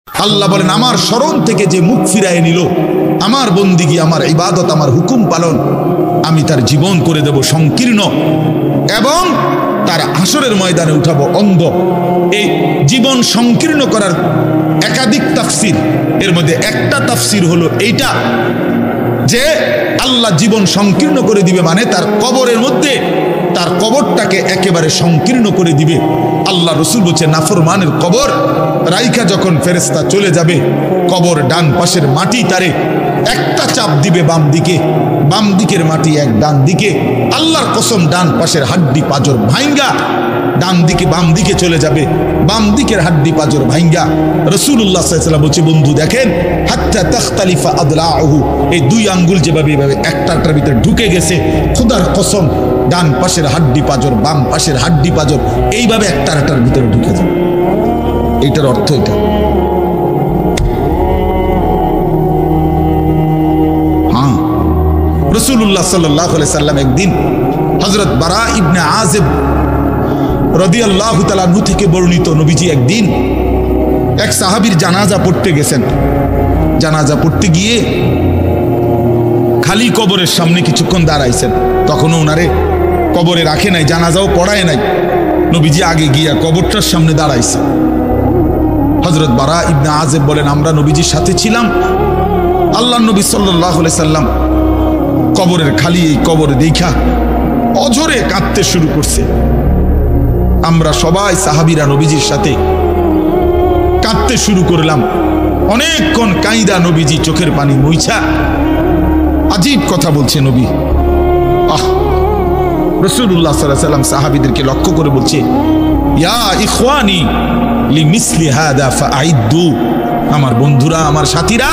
আল্লাহ বলেন আমার শরণ থেকে যে মুখ ফিরায় নিল, আমার বন্দিগি, আমার ইবাদত, আমার হুকুম পালন, আমি তার জীবন করে দেব সংকীর্ণ এবং তার হাসরের ময়দানে উঠাবো অন্ধ। এই জীবন সংকীর্ণ করার একাধিক তাফসির, এর মধ্যে একটা তাফসির হলো এইটা যে আল্লাহ জীবন সংকীর্ণ করে দিবে মানে তার কবরের মধ্যে তার কবরটাকে একেবারে সংকীর্ণ করে দিবে। আল্লাহ রসুল বলছে নাফরমানের কবর রাইখা যখন ফেরেশতা চলে যাবে, কবর ডান পাশের মাটি তারে একটা চাপ দিবে বাম দিকে, বাম দিকের মাটি এক ডান দিকে, আল্লাহর কসম ডান পাশের হাড্ডি পাঁজর ভাঙ্গা ডান দিকে বাম দিকে চলে যাবে, বাম দিকের হাড্ডি পাঁজর ভাঙ্গা। রাসূলুল্লাহ সাল্লাল্লাহু আলাইহি ওয়াসাল্লাম বলছে বন্ধু দেখেন হাত্তা তাখতালিফা আদলাউহু, এই দুই আঙ্গুল যেভাবে এভাবে একটার ভিতরে ঢুকে গেছে, খোদার কসম ডান পাশের হাড্ডি পাঁজর বাম পাশের হাড্ডি পাঁজর এইভাবে একটার ভিতরে ঢুকে যাবে। এইটার অর্থ এটা। হ্যাঁ, রাসূলুল্লাহ সাল্লাল্লাহু আলাইহি ওয়াসাল্লাম একদিন হযরত বারা ইবনে আযিব রাদিয়াল্লাহু তাআলা আনহু থেকে বর্ণিত, নবীজি একদিন এক সাহাবীর জানাজা পড়তে গেছেন। জানাজা পড়তে গিয়ে খালি কবরের সামনে কিছুক্ষণ দাঁড়াইছেন, তখনও ওনারে কবরে রাখে নাই, জানাজাও পড়ায় নাই। নবীজি আগে গিয়া কবরটার সামনে দাঁড়াইছে। হযরত বারা ইবনে আযিব বলেন আমরা নবীজির সাথে ছিলাম, আল্লাহর নবী সাল্লাল্লাহু আলাইহি সাল্লাম কবরের খালি এই কবর দেখা অঝরে কাঁদতে শুরু করছে। আমরা সবাই সাহাবীরা নবীজির সাথে কাঁদতে শুরু করলাম। অনেকক্ষণ কাইদা নবীজি চোখের পানি মুইছা আজীব কথা বলছে নবী। রাসূলুল্লাহ সাল্লাল্লাহু আলাইহি ওয়াসাল্লাম সাহাবীদেরকে লক্ষ্য করে বলছে ইয়া ইখওয়ানি লিমিসলি হাদা ফাআইদ্দু, আমার বন্ধুরা আমার সাথীরা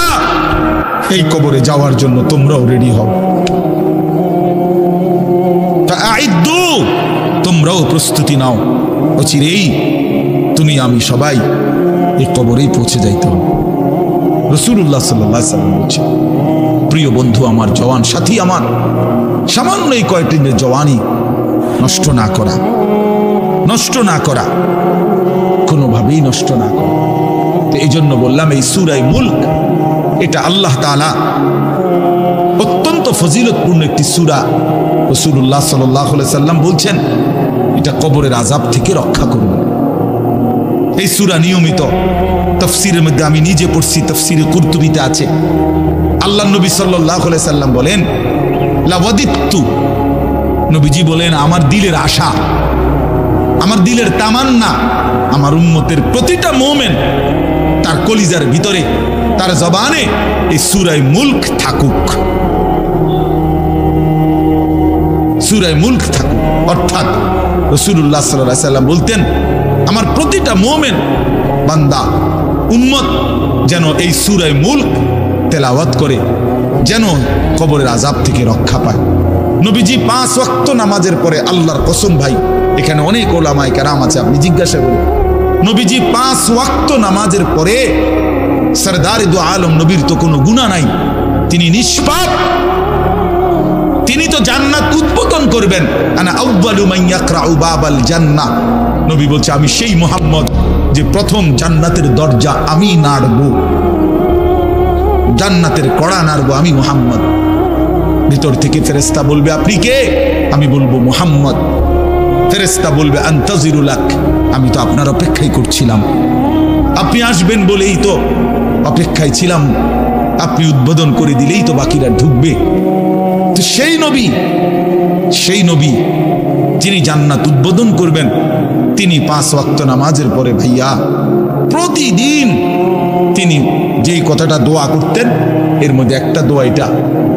এই কবরে যাওয়ার জন্য তোমরাও রেডি হও। ফাআইদ্দু, তোমরাও প্রস্তুতি নাও, অচিরেই তুমি আমি সবাই এই কবরেই পৌঁছে যাইতে হবে। রাসূলুল্লাহ সাল্লাল্লাহু আলাইহি ওয়াসাল্লাম বলছে প্রিয় বন্ধু আমার, জওয়ান সাথী আমার, সামান্য এই কয়েকটি দিনের জওয়ানি নষ্ট না করা, নষ্ট না করা, কোনোভাবেই নষ্ট না করা। তো এই জন্য বললাম এই সূরা মুলক এটা আল্লাহ তাআলা অত্যন্ত ফজিলতপূর্ণ একটি সূরা। রাসূলুল্লাহ সাল্লাল্লাহু আলাইহি ওয়াসাল্লাম বলছেন এটা কবরের আযাব থেকে রক্ষা করবে। এই সূরা নিয়মিত তাফসীরের মধ্যে আমি নিজে পড়ছি, তাফসীরে কুরতুবীতে আছে। আল্লাহর নবী সাল্লাল্লাহু আলাইহি ওয়াসাল্লাম বলেন লাওয়াদিতু, নবীজি বলেন আমার দিলের আশা, আমার দিলের তামান্না, আমার উম্মতের প্রতিটা মুমিন তার কলিজার ভিতরে তার জবানে এই সূরা মুলক থাকুক, সূরা মুলক থাকুক। অর্থাৎ রাসূলুল্লাহ সাল্লাল্লাহু আলাইহি ওয়াসাল্লাম বলতেন আমার প্রতিটা মুমিন বান্দা উম্মত যেন এই সূরা মুলক তেলাওয়াত করে, যেন কবরের আযাব থেকে রক্ষা পায়। নবীজি 5 ওয়াক্ত নামাজের পরে, আল্লাহর কসম ভাই এখানে অনেক ওলামায়ে কেরাম আছে, আপনি জিজ্ঞাসা করুন, নবীজি 5 ওয়াক্ত নামাজের পরে, সরদারে দু আলম নবীর তো কোনো গুনাহ নাই, তিনি নিষ্পাপ, তিনি তো জান্নাত উদ্বোধন করবেন। আনা আউয়ালু মান ইয়াকরাউ বাবাল জান্নাহ, নবী বলছে আমি সেই মুহাম্মদ যে প্রথম জান্নাতের দরজা আমি নাড়ব, জান্নাতের কড়া নাড়ব আমি মুহাম্মদ। ভিতর থেকে ফেরেশতা বলবে আপনি কে? আমি বলবো মুহাম্মদ। ফেরেশতা বলবে আনতাজিরু লাক, আমি তো আপনার অপেক্ষাই করছিলাম, আপনি আসবেন বলেই তো অপেক্ষায় ছিলাম, আপনি উদ্বোধন করে দিলেই তো বাকিরা ঢুকবে। তো সেই নবী যিনি জান্নাত উদ্বোধন করবেন, তিনি 5 ওয়াক্ত নামাজের পরে ভাইয়া প্রতিদিন তিনি যেই কথাটা দোয়া করতেন, এর মধ্যে একটা দোয়া এটা,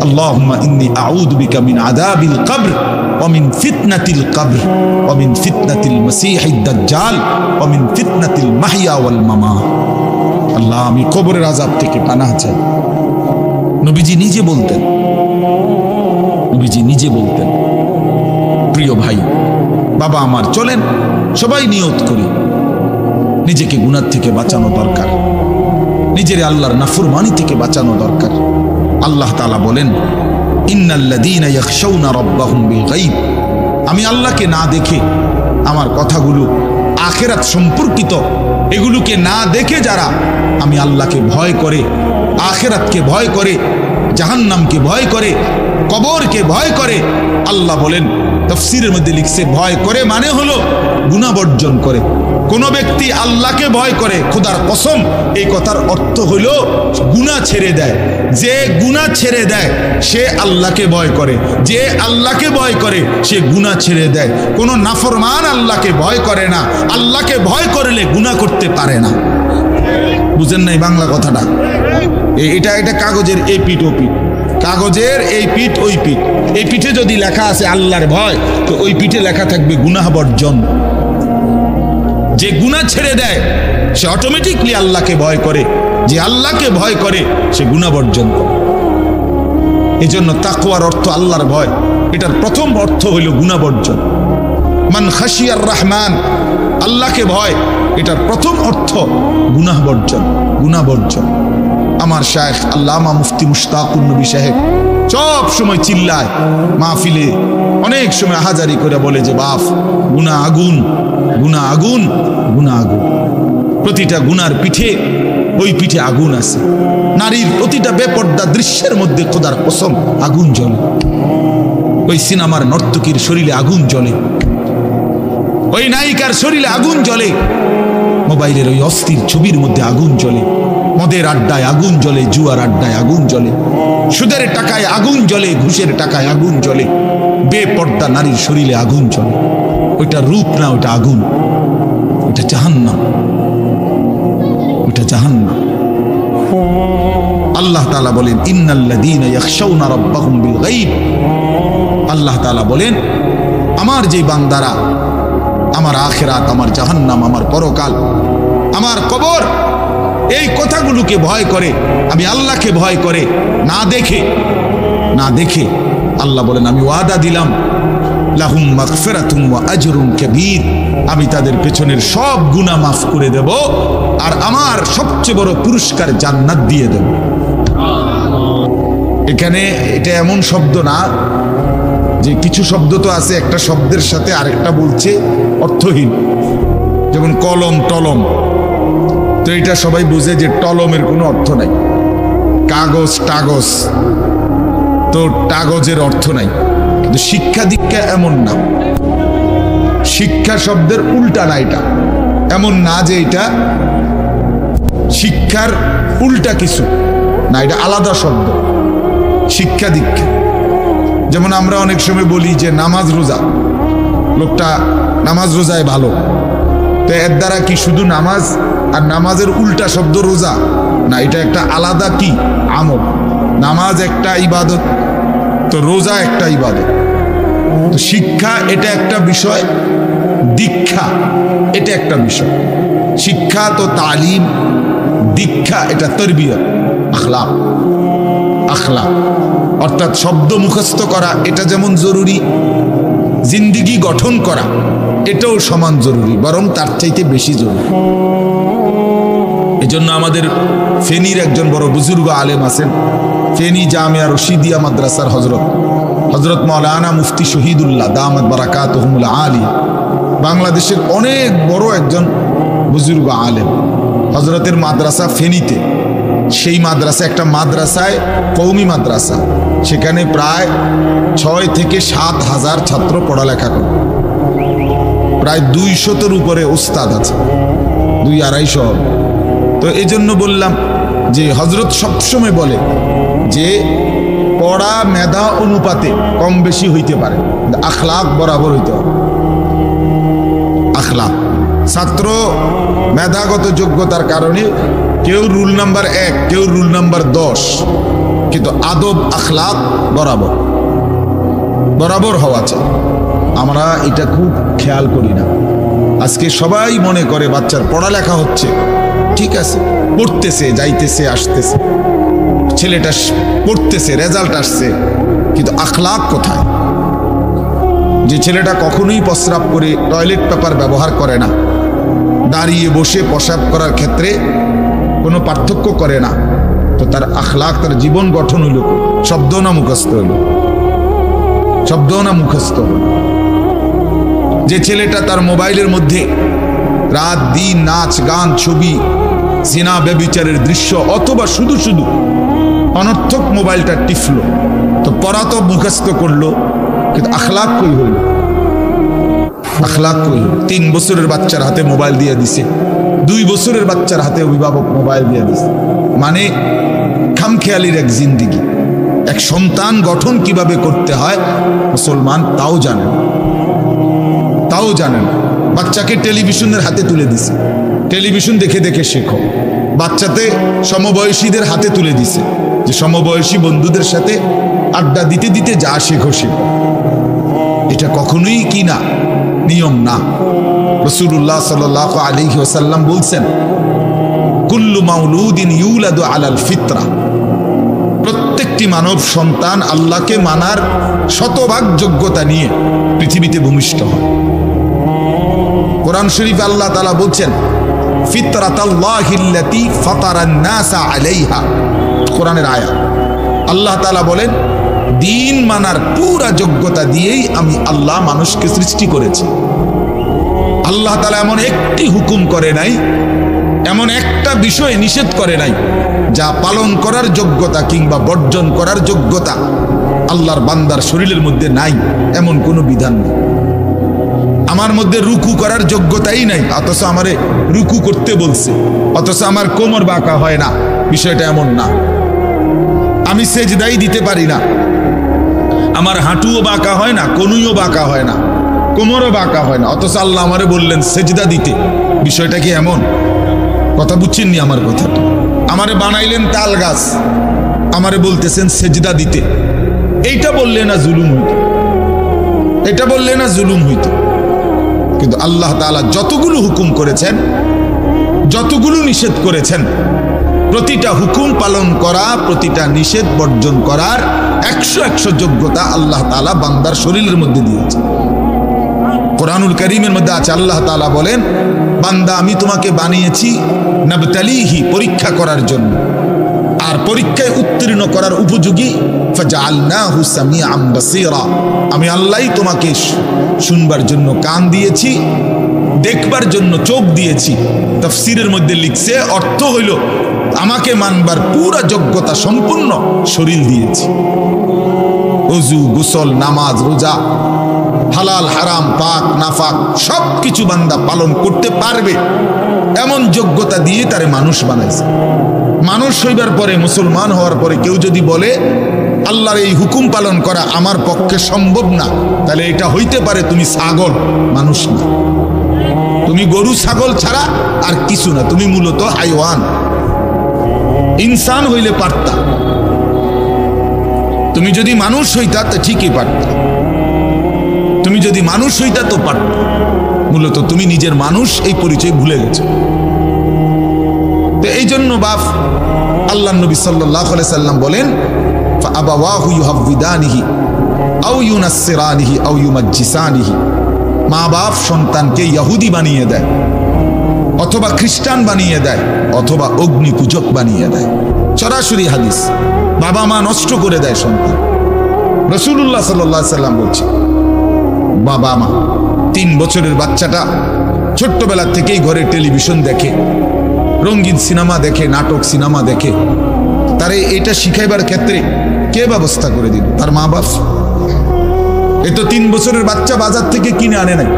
আল্লাহুম্মা ইন্নী আউযু বিকা মিন আযাবিল কবর ওয়া মিন ফিতনাতিল কবর ওয়া মিন ফিতনাতিল মাসীহিদ দাজ্জাল ওয়া মিন ফিতনাতিল মাহইয়া ওয়াল মামাত। আল্লাহ আমি কবরের আযাব থেকে পানাহ চাই। নবীজি নিজে বলতেন, নবীজি নিজে বলতেন। প্রিয় ভাই বাবা আমার, চলেন সবাই নিয়ত করি নিজেকে গুনাহ থেকে বাঁচানো দরকার, নিজের আল্লাহর নাফরমানি থেকে বাঁচানো দরকার। আল্লাহ তাআলা বলেন ইন্নাল্লাযীনা ইয়াখশাউনা রাব্বাহুম বিল গায়ব, আমি আল্লাহকে না দেখে আমার কথাগুলো আখিরাত সম্পর্কিত এগুলোকে না দেখে যারা আমি আল্লাহকে ভয় করে, আখিরাতকে ভয় করে, জাহান্নামকে ভয় করে, কবরকে ভয় করে, আল্লাহ বলেন তাফসীরের মধ্যে লিখছে ভয় করে মানে হলো গুনাহ বর্জন করে। কোন ব্যক্তি আল্লাহকে ভয় করে, খোদার কসম এই কথার অর্থ হলো গুনাহ ছেড়ে দেয়। যে গুনাহ ছেড়ে দেয় সে আল্লাহকে ভয় করে, যে আল্লাহকে ভয় করে সে গুনাহ ছেড়ে দেয়। কোন নাফরমান আল্লাহকে ভয় করে না, আল্লাহকে ভয় করলে গুনাহ করতে পারে না। বুঝেন নাই বাংলা কথাটা? এটা কাগজের এই পিঠ ও পিঠ, কাগজের এই পিঠ ওই পিঠ। এই পিঠে যদি লেখা আছে আল্লাহর ভয়, তো ওই পিঠে লেখা থাকবে গুনাহ বর্জন। যে গুনাহ ছেড়ে দেয় সে অটোমেটিকলি আল্লাহকে ভয় করে, যে আল্লাহকে ভয় করে সে গুনাহ বর্জন করে। এই জন্য তাকওয়ার অর্থ আল্লাহর ভয়, এটার প্রথম অর্থ হইল গুনাহ বর্জন। মান খাশিয়ার রহমান, আল্লাহকে ভয়, এটার প্রথম অর্থ গুনাহ বর্জন, গুনাহ বর্জন। আমার শায়েখ আল্লামা মুফতি মুশতাকুর নবী সাহেব সব সময় চিল্লায় মাহফিলে, অনেক সময় হাজারি করে বলে যে বাপ গুনাহ আগুন, গুনাহ আগুন, গুনাহ আগুন। প্রতিটা গুনার পিঠে ওই পিঠে আগুন আছে। নারীর প্রতিটা বেপর্দা দৃশ্যের মধ্যে খোদার কসম আগুন জ্বলে। ওই সিনেমার নর্তকীর শরীরে আগুন জ্বলে, ওই নায়িকার শরীরে আগুন জ্বলে, মোবাইলের ওই অস্থির ছবির মধ্যে আগুন জ্বলে, মদের আড্ডায় আগুন জ্বলে, জুয়ার আড্ডায় আগুন জ্বলে, সুদের টাকায় আগুন জ্বলে, ঘুষের টাকায় আগুন জ্বলে, বেপর্দা নারীর শরীরে আগুন জ্বলে। ওইটা রূপ না, ওইটা আগুন, ওইটা জাহান্নাম, ওইটা জাহান্নাম। আল্লাহ তাআলা বলেন ইন্নাল্লাযীনা ইয়াখশাউনা রাব্বাহুম বিল গায়ব। আল্লাহ তাআলা বলেন আমার যে বান্দারা আমার আখিরাত, আমার জাহান্নাম, আমার পরকাল, আমার কবর, এই কথাগুলোকে ভয় করে, আমি আল্লাহকে ভয় করে, না দেখে, না দেখে, আল্লাহ বলেন আমি ওয়াদা দিলাম লাহুম মাগফিরাতুন ওয়া আজরুন কাবীর, আমি তাদের পেছনের সব গুনাহ মাফ করে দেব আর আমার সবচেয়ে বড় পুরস্কার জান্নাত দিয়ে দেব। এখানে এটা এমন শব্দ না যে কিছু শব্দ তো আছে একটা শব্দের সাথে আরেকটা বলছে অর্থহীন, যেমন কলম টলম। তো এটা সবাই বুঝে যে টলমের কোনো অর্থ নাই, কাগজ টাগজ, তো কাগজের অর্থ নাই। কিন্তু শিক্ষা দীক্ষা এমন না, শিক্ষা শব্দের উল্টা না, এটা এমন না যে এটা শিক্ষার উল্টা কিছু না, এটা আলাদা শব্দ। শিক্ষা দীক্ষা যেমন আমরা অনেক সময় বলি যে নামাজ রোজা, লোকটা নামাজ রোজায় ভালো, তো এর দ্বারা কি শুধু নামাজ আর নামাজের উল্টা শব্দ রোজা না, এটা একটা আলাদা কি আমল। নামাজ একটা ইবাদত, তো রোজা একটা ইবাদত। তো শিক্ষা এটা একটা বিষয়, দীক্ষা এটা একটা বিষয়। শিক্ষা তো তালিম, দীক্ষা এটা তরবিয়ত, আখলাক। আখলাক অর্থাৎ শব্দ মুখস্থ করা এটা যেমন জরুরি, জিন্দিগি গঠন করা এটাও সমান জরুরি, বরং তার চাইতে বেশি জরুরি। এজন্য আমাদের ফেনীর একজন বড় বুজুর্গ আলেম আছেন, ফেনী জামিয়া রশিদিয়া মাদ্রাসার হজরত মাওলানা মুফতি শহীদুল্লাহ দামাত বারাকাতুহুমুল আলিয়া, বাংলাদেশের অনেক বড় একজন বুজুর্গ আলেম। হজরতের মাদ্রাসা ফেনীতে, সেই মাদ্রাসা একটা মাদ্রাসায় কওমি মাদ্রাসা, সেখানে প্রায় 6 থেকে 7 হাজার ছাত্র পড়ালেখা করে, প্রায় 200-এর উপরে উস্তাদ আছে, 200-250। তো এই জন্য বললাম যে হজরত সবসময় বলে যে পড়া মেধা অনুপাতে কম বেশি হইতে পারে, আখলাক বরাবর হইতে হবে। আখলাক, ছাত্র মেধাগত যোগ্যতার কারণে কেউ রুল নাম্বার 1, কেউ রুল নাম্বার 10, কিন্তু আদব আখলাক বরাবর বরাবর হওয়া চাই। আমরা এটা খুব খেয়াল করি না। আজকে সবাই মনে করে বাচ্চার পড়ালেখা হচ্ছে, ঠিক আছে, পড়তেছে, যাইতেছে, আসতেছে, ছেলেটা পড়তেছে, রেজাল্ট আসছে, কিন্তু আখলাক কোথায়? যে ছেলেটা কখনোই প্রস্রাব করে টয়লেট পেপার ব্যবহার করে না, দাঁড়িয়ে বসে প্রস্রাব করার ক্ষেত্রে কোনো পার্থক্য করে না, তো তার আখলাক, তার জীবন গঠন হইল, শব্দ না মুখস্থ হইল, শব্দ না মুখস্থ হইল। যে ছেলেটা তার মোবাইলের মধ্যে রাত দিন নাচ গান ছবি জিনা ব্যভিচারের দৃশ্য, অথবা শুধু শুধু অনর্থক মোবাইলটা টিপলো। তো পড়া তো মুখস্থ করলো, কিন্তু আখলাক কই হইল? আখলাক কই হইল? 3 বছরের বাচ্চার হাতে মোবাইল দিয়ে দিছে, 2 বছরের বাচ্চার হাতে অভিভাবক মোবাইল দিয়ে দিছে। মানে খামখেয়ালির এক জিন্দিগি। এক সন্তান গঠন কিভাবে করতে হয় মুসলমান তাও জানেন, তাও জানেন। বাচ্চাকে টেলিভিশনের হাতে তুলে দিছে, টেলিভিশন দেখে দেখে শেখো। বাচ্চাতে সমবয়সীদের হাতে তুলে দিছে, যে সমবয়সী বন্ধুদের সাথে আড্ডা দিতে দিতে যা শেখো শেখো। এটা কখনোই কি না, নিয়ম না। রাসূলুল্লাহ সাল্লাল্লাহু আলাইহি ওয়াসাল্লাম বলছেন, কুল্লু মাউলুদিন ইউলাদু আলাল ফিতরা, প্রত্যেকটি মানব সন্তান আল্লাহকে মানার শতভাগ যোগ্যতা নিয়ে পৃথিবীতে ভূমিষ্ঠ হয়। কোরআন শরীফে আল্লাহ তাআলা বলছেন, ফিতরাতাল্লাহিল্লাতী ফাতারান নাসা আলাইহা, কোরআনের আয়াত। আল্লাহ তাআলা বলেন, দিন মানার পুরা যোগ্যতা দিয়েই আমি আল্লাহ মানুষকে সৃষ্টি করেছি। আল্লাহ তাআলা এমন একটি হুকুম করে নাই, এমন একটা বিষয় নিষেধ করে নাই যা পালন করার যোগ্যতা কিংবা বর্জন করার যোগ্যতা আল্লাহর বান্দার শরীরের মধ্যে নাই, এমন কোনো বিধান নেই। আমার মধ্যে রুকু করার যোগ্যতাই নাই, অথচ আমারে রুকু করতে বলছে, অথচ আমার কোমর বাঁকা হয় না, বিষয়টা এমন না। আমি সেজদাই দিতে পারি না, আমার হাঁটুও বাঁকা হয় না, কনুইও বাঁকা হয় না, কোমরও বাঁকা হয় না, অথচ আল্লাহ আমারে বললেন সেজদা দিতে। বিষয়টা কি এমন? কথা বুঝছেননি আমার কথাটা? আমারে বানাইলেন তাল গাছ, আমারে বলতেছেন সেজদা দিতে। এইটা বললে না জুলুম হইত? এটা বললে না জুলুম হইত? কিন্তু আল্লাহ তাআলা যতগুলো হুকুম করেছেন, যতগুলো নিষেধ করেছেন, প্রতিটা হুকুম পালন করা, প্রতিটা নিষেধ বর্জন করার 100 যোগ্যতা আল্লাহ তাআলা বান্দার শরীরের মধ্যে দিয়েছে। কোরআনুল কারীমের মধ্যে আছে, আল্লাহ তাআলা বলেন, বান্দা আমি তোমাকে বানিয়েছি নাবতালিহি, পরীক্ষা করার জন্য, আর পরীক্ষায় উত্তীর্ণ করার উপযোগী। ফাজআলনাহু সামিআম বাসীরা, আমি আল্লাহই তোমাকে শুনবার জন্য কান দিয়েছি, দেখবার জন্য চোখ দিয়েছি। তাফসীরের মধ্যে লিখছে, অর্থ হইল আমাকে মানবার পুরা যোগ্যতা সম্পূর্ণ শরীর দিয়েছি। ওযু, গোসল, নামাজ, রোজা, হালাল হারাম, পাক নাফাক সব কিছু বান্দা পালন করতে পারবে এমন যোগ্যতা দিয়ে তারে মানুষ বানাইছে। মানুষ হইবার পরে, মুসলমান হওয়ার পরে কেউ যদি বলে আল্লাহর এই হুকুম পালন করা আমার পক্ষে সম্ভব না, তাহলে এটা হইতে পারে তুমি ছাগল, মানুষ না। তুমি গরু ছাগল ছাড়া আর কিছু না, তুমি মূলত হাইওয়ান। ইনসান হইলে পারতা, তুমি যদি মানুষ হইতা তো ঠিকই পারতা, তুমি যদি মানুষ হইতা তো পারত। মূলত তুমি নিজের মানুষ এই পরিচয় ভুলে গেছো। তো এই জন্য বাপ আল্লাহর নবী সাল্লাল্লাহু আলাইহি সাল্লাম বলেন, ফাআবাওয়াহু ইউহাব্বিদানিহি আও ইউনাসসিরানিহি আও ইউমাজ্জিসানিহি, মা বাপ সন্তানকে ইহুদি বানিয়ে দেয়, অথবা খ্রিস্টান বানিয়ে দেয়, অথবা অগ্নি পূজক বানিয়ে দেয়। সরাসরি হাদিস, বাবা মা নষ্ট করে দেয় সন্তান। রাসূলুল্লাহ সাল্লাল্লাহু আলাইহি সাল্লাম বলছে, বাবা মা 3 বছরের বাচ্চাটা ছোট্টবেলা থেকেই ঘরে টেলিভিশন দেখে, রঙিন সিনেমা দেখে, নাটক সিনেমা দেখে, তারে এটা শিখাইবার ক্ষেত্রে কে ব্যবস্থা করে দিল? তার মা বাপ। এ তো 3 বছরের বাচ্চা বাজার থেকে কিনে আনে নাই,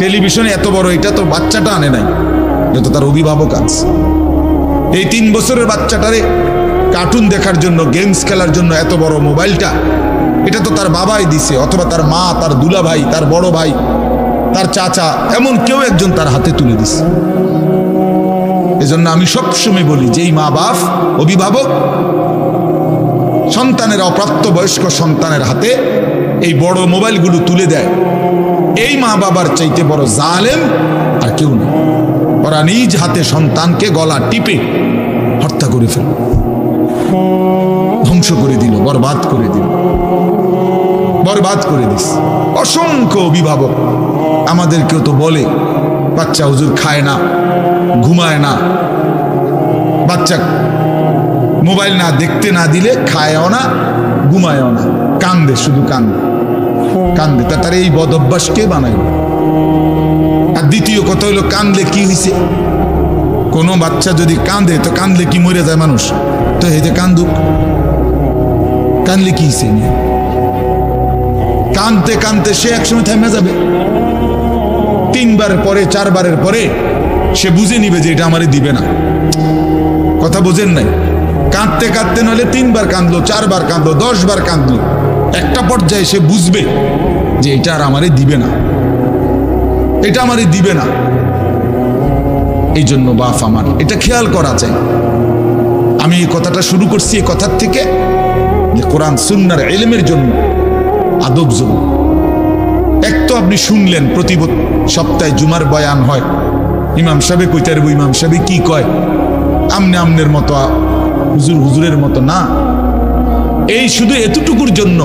টেলিভিশনে এত বড় এটা তো বাচ্চাটা আনে নাই, এটা তো তার অভিভাবক আছে। এই 3 বছরের বাচ্চাটারে কার্টুন দেখার জন্য, গেমস খেলার জন্য এত বড় মোবাইলটা, এটা তো তার বাবাই দিছে, অথবা তার মা, তার দুলা ভাই, তার বড় ভাই, তার চাচা, এমন কেউ একজন তার হাতে তুলে দিছে। এজন্য আমি সবসময় বলি, যেই মা বাপ, অভিভাবক সন্তানের, অপ্রাপ্তবয়স্ক সন্তানের হাতে এই বড় মোবাইলগুলো তুলে দেয়, এই মা বাবার চাইতে বড় জালেম আর কেউ নেই। ওরা নিজ হাতে সন্তানকে গলা টিপে হত্যা করে ফেল, ধ্বংস করে দিল, বরবাদ করে দিল, বরবাদ করে দিস। অসংখ্য অভিভাবক আমাদেরকেও তো বলে, বাচ্চা হুজুর খায় না, ঘুমায় না, বাচ্চা মোবাইল না দেখতে না দিলে খায়ও না, ঘুমায়ও না, কান্দে, শুধু কান্দে কান্দে। তার এই বদ অভ্যাস কে বানাইল? আর দ্বিতীয় কথা হলো কান্দলে কি হয়েছে? কোনো বাচ্চা যদি কান্দে তো কান্দলে কি মরে যায় মানুষ? তো হেতে কান্দুক, কান্দলে কি হয়েছে? কানতে কানতে সে একসময় থেমে যাবে। 3 বার পরে 4 বারের পরে সে বুঝে নিবে যে এটা আমারে দিবে না। কথা বোঝেন নাই? কাঁদতে কাঁদতে নলে 3 বার কাঁদলো, 4 বার কাঁদলো, 10 বার কাঁদলো, একটা পর্যায়ে সে বুঝবে যে এটা আর আমারে দিবে না, এটা আমারে দিবে না। এই জন্য বাপ আমার এটা খেয়াল করা চাই। আমি এই কথাটা শুরু করছি এই কথার থেকে যে কোরআন সুন্নাহর ইলমের জন্য আদব জরুরি। এক তো আপনি শুনলেন প্রতি সপ্তাহে জুমার বয়ান হয়, ইমাম সাহেব কইতে পারবো ইমাম সাহেব কি কয়, আমনে আমনের মতো হুজুর হুজুরের মতো না। এই শুধু এতটুকুর জন্য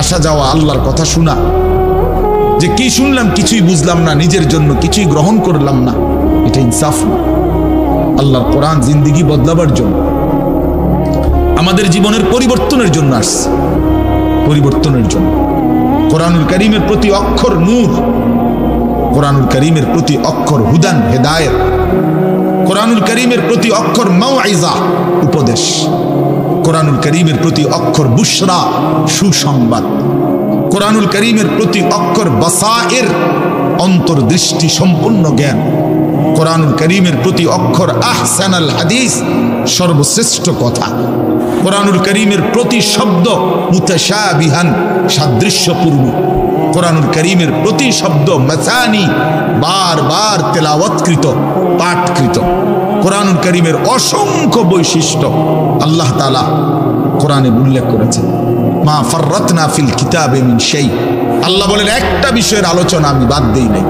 আসা যাওয়া, আল্লাহর কথা শোনা, যে কি শুনলাম কিছুই বুঝলাম না, নিজের জন্য কিছুই গ্রহণ করলাম না, এটা ইনসাফ না। আল্লাহর কোরআন জিন্দেগি বদলাবার জন্য, আমাদের জীবনের পরিবর্তনের জন্য আসছে, পরিবর্তনের জন্য। কোরআনুল কারীমের প্রতি অক্ষর নূর, কোরআনুল কারীমের প্রতি অক্ষর হুদান হেদায়েত, কোরআনুল কারীমের প্রতি অক্ষর মাউইজা উপদেশ, কোরআনুল কারীমের প্রতি অক্ষর বুশরা সুসংবাদ, কোরআনুল কারীমের প্রতি অক্ষর বাসায়ের অন্তর্দৃষ্টি সম্পূর্ণ জ্ঞান, কোরআনুল কারীমের প্রতি অক্ষর আহসানাল হাদিস সর্বশ্রেষ্ঠ কথা, কোরআনুল কারীমের প্রতি শব্দ মুতাশাবিহান সাদৃশ্যপূর্ণ, কোরআনুল কারীমের প্রতি শব্দ মাসানি বারবার তেলাওয়াতকৃত পাঠকৃত। কোরআনুল কারীমের অসংখ্য বৈশিষ্ট্য আল্লাহ তাআলা কোরআনে উল্লেখ করেছেন। মা ফাররাতনা ফিল কিতাবে মিন শাই, আল্লাহ বলেন একটা বিষয়ের আলোচনা আমি বাদ দেই নাই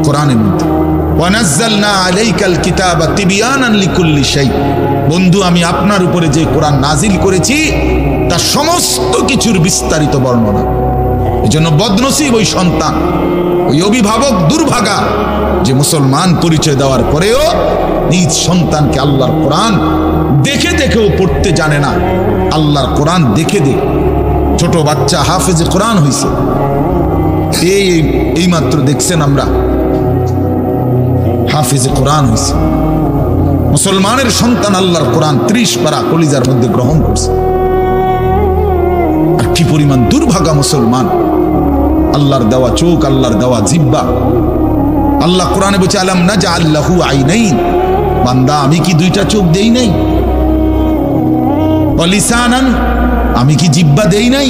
কোরআনের মধ্যে। ওয়া নাযালনা আলাইকাল কিতাবা তিবয়ানান লিকুল্লি শাই, বন্ধু আমি আপনার উপরে যে কোরআন নাজিল করেছি তার সমস্ত কিছুর বিস্তারিত বর্ণনা। এজন্য বদনসিব ওই সন্তান, ওই অভিভাবক দুর্ভাগা যে মুসলমান পরিচয় দেওয়ার পরেও নিজ সন্তানকে আল্লাহর কোরআন দেখে দেখেও পড়তে জানে না। আল্লাহর কোরআন দেখে দেখে ছোট বাচ্চা হাফেজে কোরআন হয়েছে, এই মাত্র দেখছেন আমরা হাফেজে কোরআন হয়েছে। মুসলমানের সন্তান আল্লাহর কোরআন 30 পারা কলিজার মধ্যে গ্রহণ করছে। আর কি পরিমাণ দুর্ভাগা মুসলমান! আল্লাহর দেওয়া চোখ, আল্লাহর দেওয়া জিহ্বা। আল্লাহ কোরআনে বলছে আলাম নাজআল লাহু আইনাইন, বান্দা আমি কি 2টা চোখ দেই নাই? ওয়া লিসানান, আমি কি জিহ্বা দেই নাই?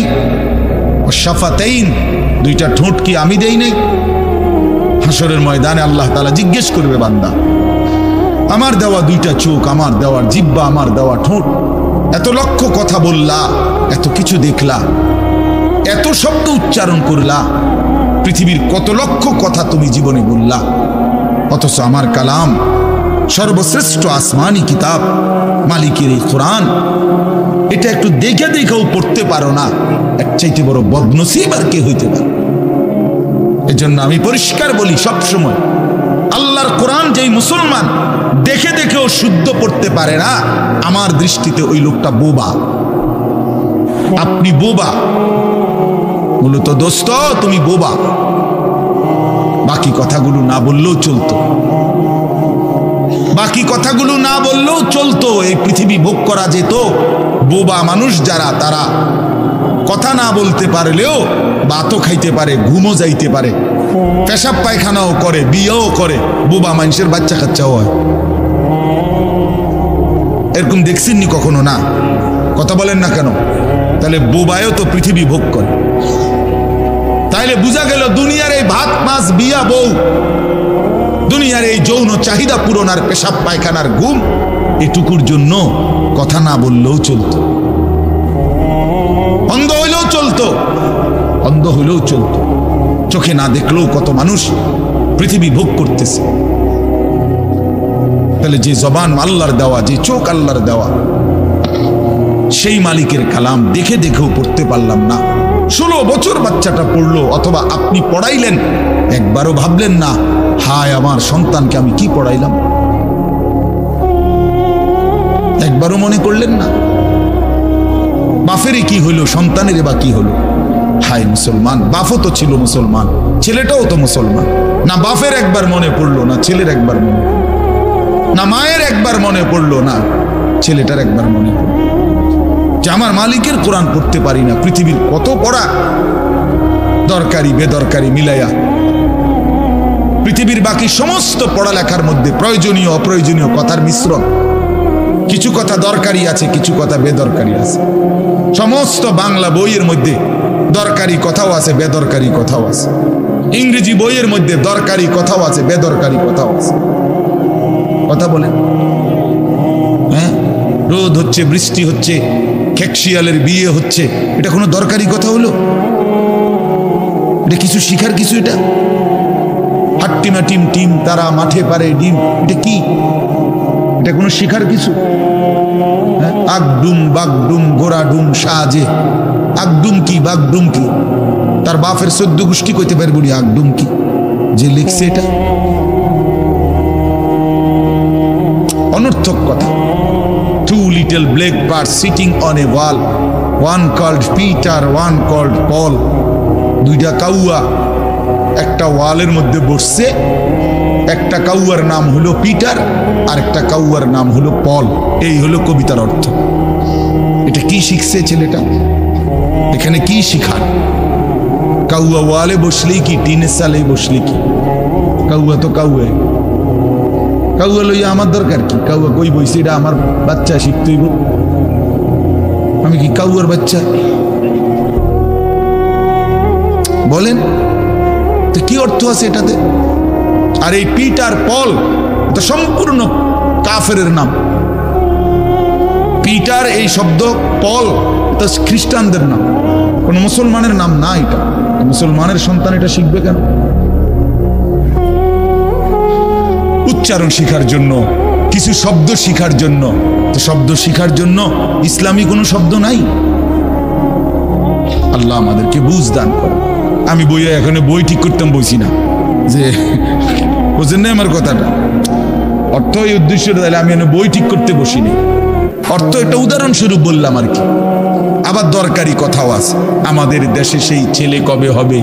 ওয়া শাফাতাইন, 2টা ঠোঁট কি আমি দেই নাই? হাসরের ময়দানে আল্লাহ তাআলা জিজ্ঞেস করবে বান্দা আমার দেওয়া 2টা চোখ, আমার দেওয়ার জিহ্বা, আমার দেওয়া ঠোঁট, এত লক্ষ কথা বললা, এত কিছু দেখলা, এত শব্দ উচ্চারণ করলা, পৃথিবীর কত লক্ষ কথা তুমি জীবনে বললা, অথচ আমার কালাম সর্বশ্রেষ্ঠ আসমানি কিতাব মালিকের এই কোরআন, এটা একটু দেখে দেখেও পড়তে পারো না, এর চাইতে বড় বদনসিব আর কে হইতে পারে? এজন্য আমি পরিষ্কার বলি সবসময়, আল্লাহর কোরআন যেই মুসলমান দেখে দেখেও শুদ্ধ পড়তে পারে না, আমার দৃষ্টিতে ওই লোকটা বোবা। আপনি বোবা, মূলত দোস্ত তুমি বোবা। বাকি কথাগুলো না বললেও চলতো, বাকি কথাগুলো না বললেও চলতো, এই পৃথিবী ভোগ করা যেত। বোবা মানুষ যারা, তারা কথা না বলতে পারলেও ভাতও খাইতে পারে, ঘুমও যাইতে পারে, পেশাব পায়খানাও করে, বিয়েও করে, বোবা মানুষের বাচ্চা কাচ্চাও হয়। এরকম দেখছেননি কখনো? না, কথা বলেন না কেন? তাহলে বোবায়ও তো পৃথিবী ভোগ করে। তাইলে বোঝা গেল দুনিয়ার এই ভাত মাছ বিয়া বউ, দুনিয়ার এই যৌন চাহিদা পূরণ আর পেশাব পায়খানার ঘুম, এটুকুর জন্য কথা না বললেও চলতো, অন্ধ হইলেও চলতো, অন্ধ হইলেও চলতো, চোখে না দেখলেও কত মানুষ পৃথিবী ভোগ করতেছে। তাহলে যে জবান আল্লাহর দেওয়া, যে চোখ আল্লাহর দেওয়া, সেই মালিকের কালাম দেখে দেখেও পড়তে পারলাম না। 16 বছর বাচ্চাটা পড়লো, অথবা আপনি পড়াইলেন, একবারও ভাবলেন না হায় আমার সন্তানকে আমি কি পড়াইলাম? একবারও মনে করলেন না বাফেরই কি হইলো, সন্তানের বা কি হলো? হায় মুসলমান, বাপও তো ছিল মুসলমান, ছেলেটাও তো মুসলমান। না বাপের একবার মনে পড়লো, না ছেলের একবার মনে পড়লো, না মায়ের একবার মনে পড়লো, না ছেলেটার একবার মনে পড়লো যে আমার মালিকের কোরআন পড়তে পারি না। পৃথিবীর কত পড়া, দরকারি বেদরকারি মিলাইয়া পৃথিবীর বাকি সমস্ত পড়ালেখার মধ্যে প্রয়োজনীয় অপ্রয়োজনীয় কথার মিশ্রণ। কিছু কথা দরকারি আছে, কিছু কথা বেদরকারি আছে। সমস্ত বাংলা বইয়ের মধ্যে দরকারি কথাও আছে, বেদরকারি কথাও আছে। ইংরেজি বইয়ের মধ্যে দরকারি কথাও আছে, বেদরকারি কথাও আছে। কথা বলেন, হ্যাঁ? রোদ হচ্ছে, বৃষ্টি হচ্ছে, খেকশিয়ালের বিয়ে হচ্ছে, এটা কোনো দরকারি কথা হলো? এটা কিছু শিখার কিছু? এটা হাট্টিমা টিম টিম তারা মাঠে পারে ডিম, এটা কি? এটা কোনো শিখার কিছু? হ্যাঁ? আগডুম বাগডুম গোড়াডুম সাজে, আগডুম কি বাগডুম কি? তার বাপের 14 গোষ্ঠী কইতে পারবো না আগডুম কি যে লিখছে এটা। অনর্থক কথা। Two little black birds sitting on a wall, one called Peter, one called Paul. দুইটা কাউয়া একটা ওয়ালের মধ্যে বসছে, একটা কাউয়ার নাম হলো পিটার আর একটা কাউয়ার নাম হলো পল। এই হলো কবিতার অর্থ। এটা কি শিখছে ছেলেটা? এখানে কি শিখার? কাউয়া ওয়ালে বসলেই কি, টিনের সালে বসলে কি? কাউয়া তো কাউয়া, কাউয়া লইয়া আমার দরকার কি? কাউয়া কই বইছে, এটা আমার বাচ্চা শিখতেই। আমি কি কাউয়ার বাচ্চা? বলেন তো কি অর্থ আছে এটাতে? আর এই পিটার পল এটা সম্পূর্ণ কাফেরের নাম। পিটার এই শব্দ, পল এটা খ্রিস্টানদের নাম, কোন মুসলমানের নাম না। এটা মুসলমানের সন্তান, এটা শিখবে কেন? উচ্চারণ শিখার জন্য, কিছু শব্দ শিখার জন্য। তো শব্দ শিখার জন্য ইসলামী কোনো শব্দ নাই। আল্লাহ আমাদেরকে বুঝ দান করে। আমি বইয়ে এখানে বই ঠিক করতাম বইছি না, যে বুঝেন না আমার কথাটা। অর্থ এই উদ্দেশ্য তাহলে আমি বই ঠিক করতে বসিনি। অর্থ এটা উদাহরণস্বরূপ বললাম আর কি। আবার দরকারি কথাও আছে। আমাদের দেশে সেই ছেলে কবে হবে,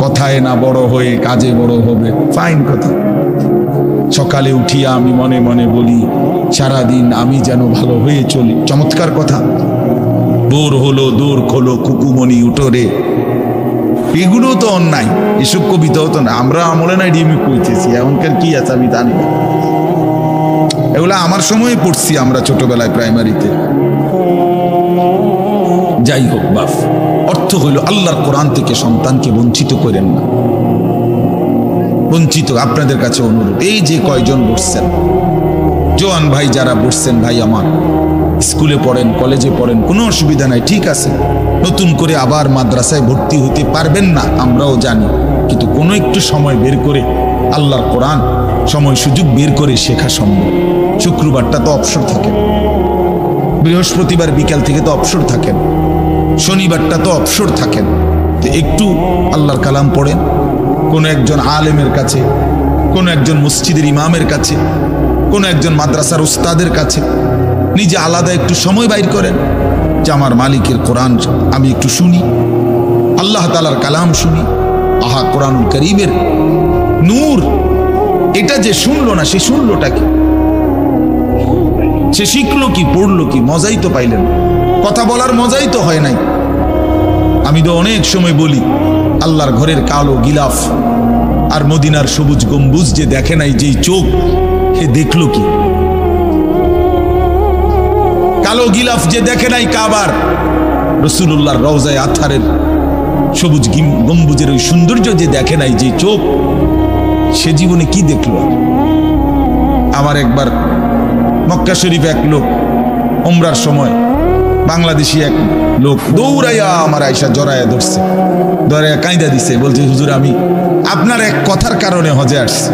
কথায় না বড় হয়ে কাজে বড় হবে। ফাইন কথা। সকালে উঠিয়া আমি মনে মনে বলি, সারাদিন আমি যেন ভালো হয়ে চলি। চমৎকার কথা। বোর হলো দৌড় খোলো কুকুমনি উঠোরে, এগুলো তো অন্যায়। এসব কবিতাও তো না, আমরা আমলে নাই ডিমি পৌঁছেছি। এমনকার কি আছে আমি জানি না। এগুলো আমার সময় পড়ছি আমরা ছোটবেলায় প্রাইমারিতে। যাই হোক বাপ, অর্থ হইল আল্লাহর কোরআন থেকে সন্তানকে বঞ্চিত করেন না। বঞ্চিত আপনাদের কাছে অনুরোধ। এই যে কয়জন বসছেন, জোয়ান ভাই যারা বসছেন, ভাই আমার স্কুলে পড়েন, কলেজে পড়েন, কোনো অসুবিধা নাই, ঠিক আছে। নতুন করে আবার মাদ্রাসায় ভর্তি হতে পারবেন না, আমরাও জানি। কিন্তু কোনো একটু সময় বের করে আল্লাহর কোরআন সময় সুযোগ বের করে শেখা সম্ভব। শুক্রবারটা তো অবসর থাকেন, বৃহস্পতিবার বিকাল থেকে তো অবসর থাকেন, শনিবারটা তো অবসর থাকেন। তো একটু আল্লাহর কালাম পড়েন, কোনো একজন আলেমের কাছে, কোনো একজন মসজিদের ইমামের কাছে, কোনো একজন মাদ্রাসার উস্তাদের কাছে নিজে আলাদা একটু সময় বাইর করেন যে আমার মালিকের কোরআন আমি একটু শুনি, আল্লাহ তাআলার কালাম শুনি। আহা, কোরআনুল কারীমের নূর। এটা যে শুনলো না, সে শুনলোটা কি? সে শিখলো কি, পড়লো কি? মজাই তো পাইলেন। কথা বলার মজাই তো হয় নাই। আমি তো অনেক সময় বলি, আল্লাহর ঘরের কালো গিলাফ আর মদিনার সবুজ গম্বুজ যে দেখে নাই, যেই চোখ, সে দেখলো কি? কালো গিলাফ যে দেখে নাই কাবার, রাসূলুল্লাহর রওজায়ে আতহারের সবুজ গম্বুজের ওই সৌন্দর্য যে দেখে নাই, যে চোখ, সে জীবনে কি দেখলো? আমার একবার মক্কা শরীফে এক লোক উমরার সময়, বাংলাদেশি এক লোক দৌড়াইয়া আমার আয়সা জড়াইয়া ধরছে, ধরাইয়া কাঁদা দিছে, বলছে হুজুর আমি আপনার এক কথার কারণে হজে আসছি,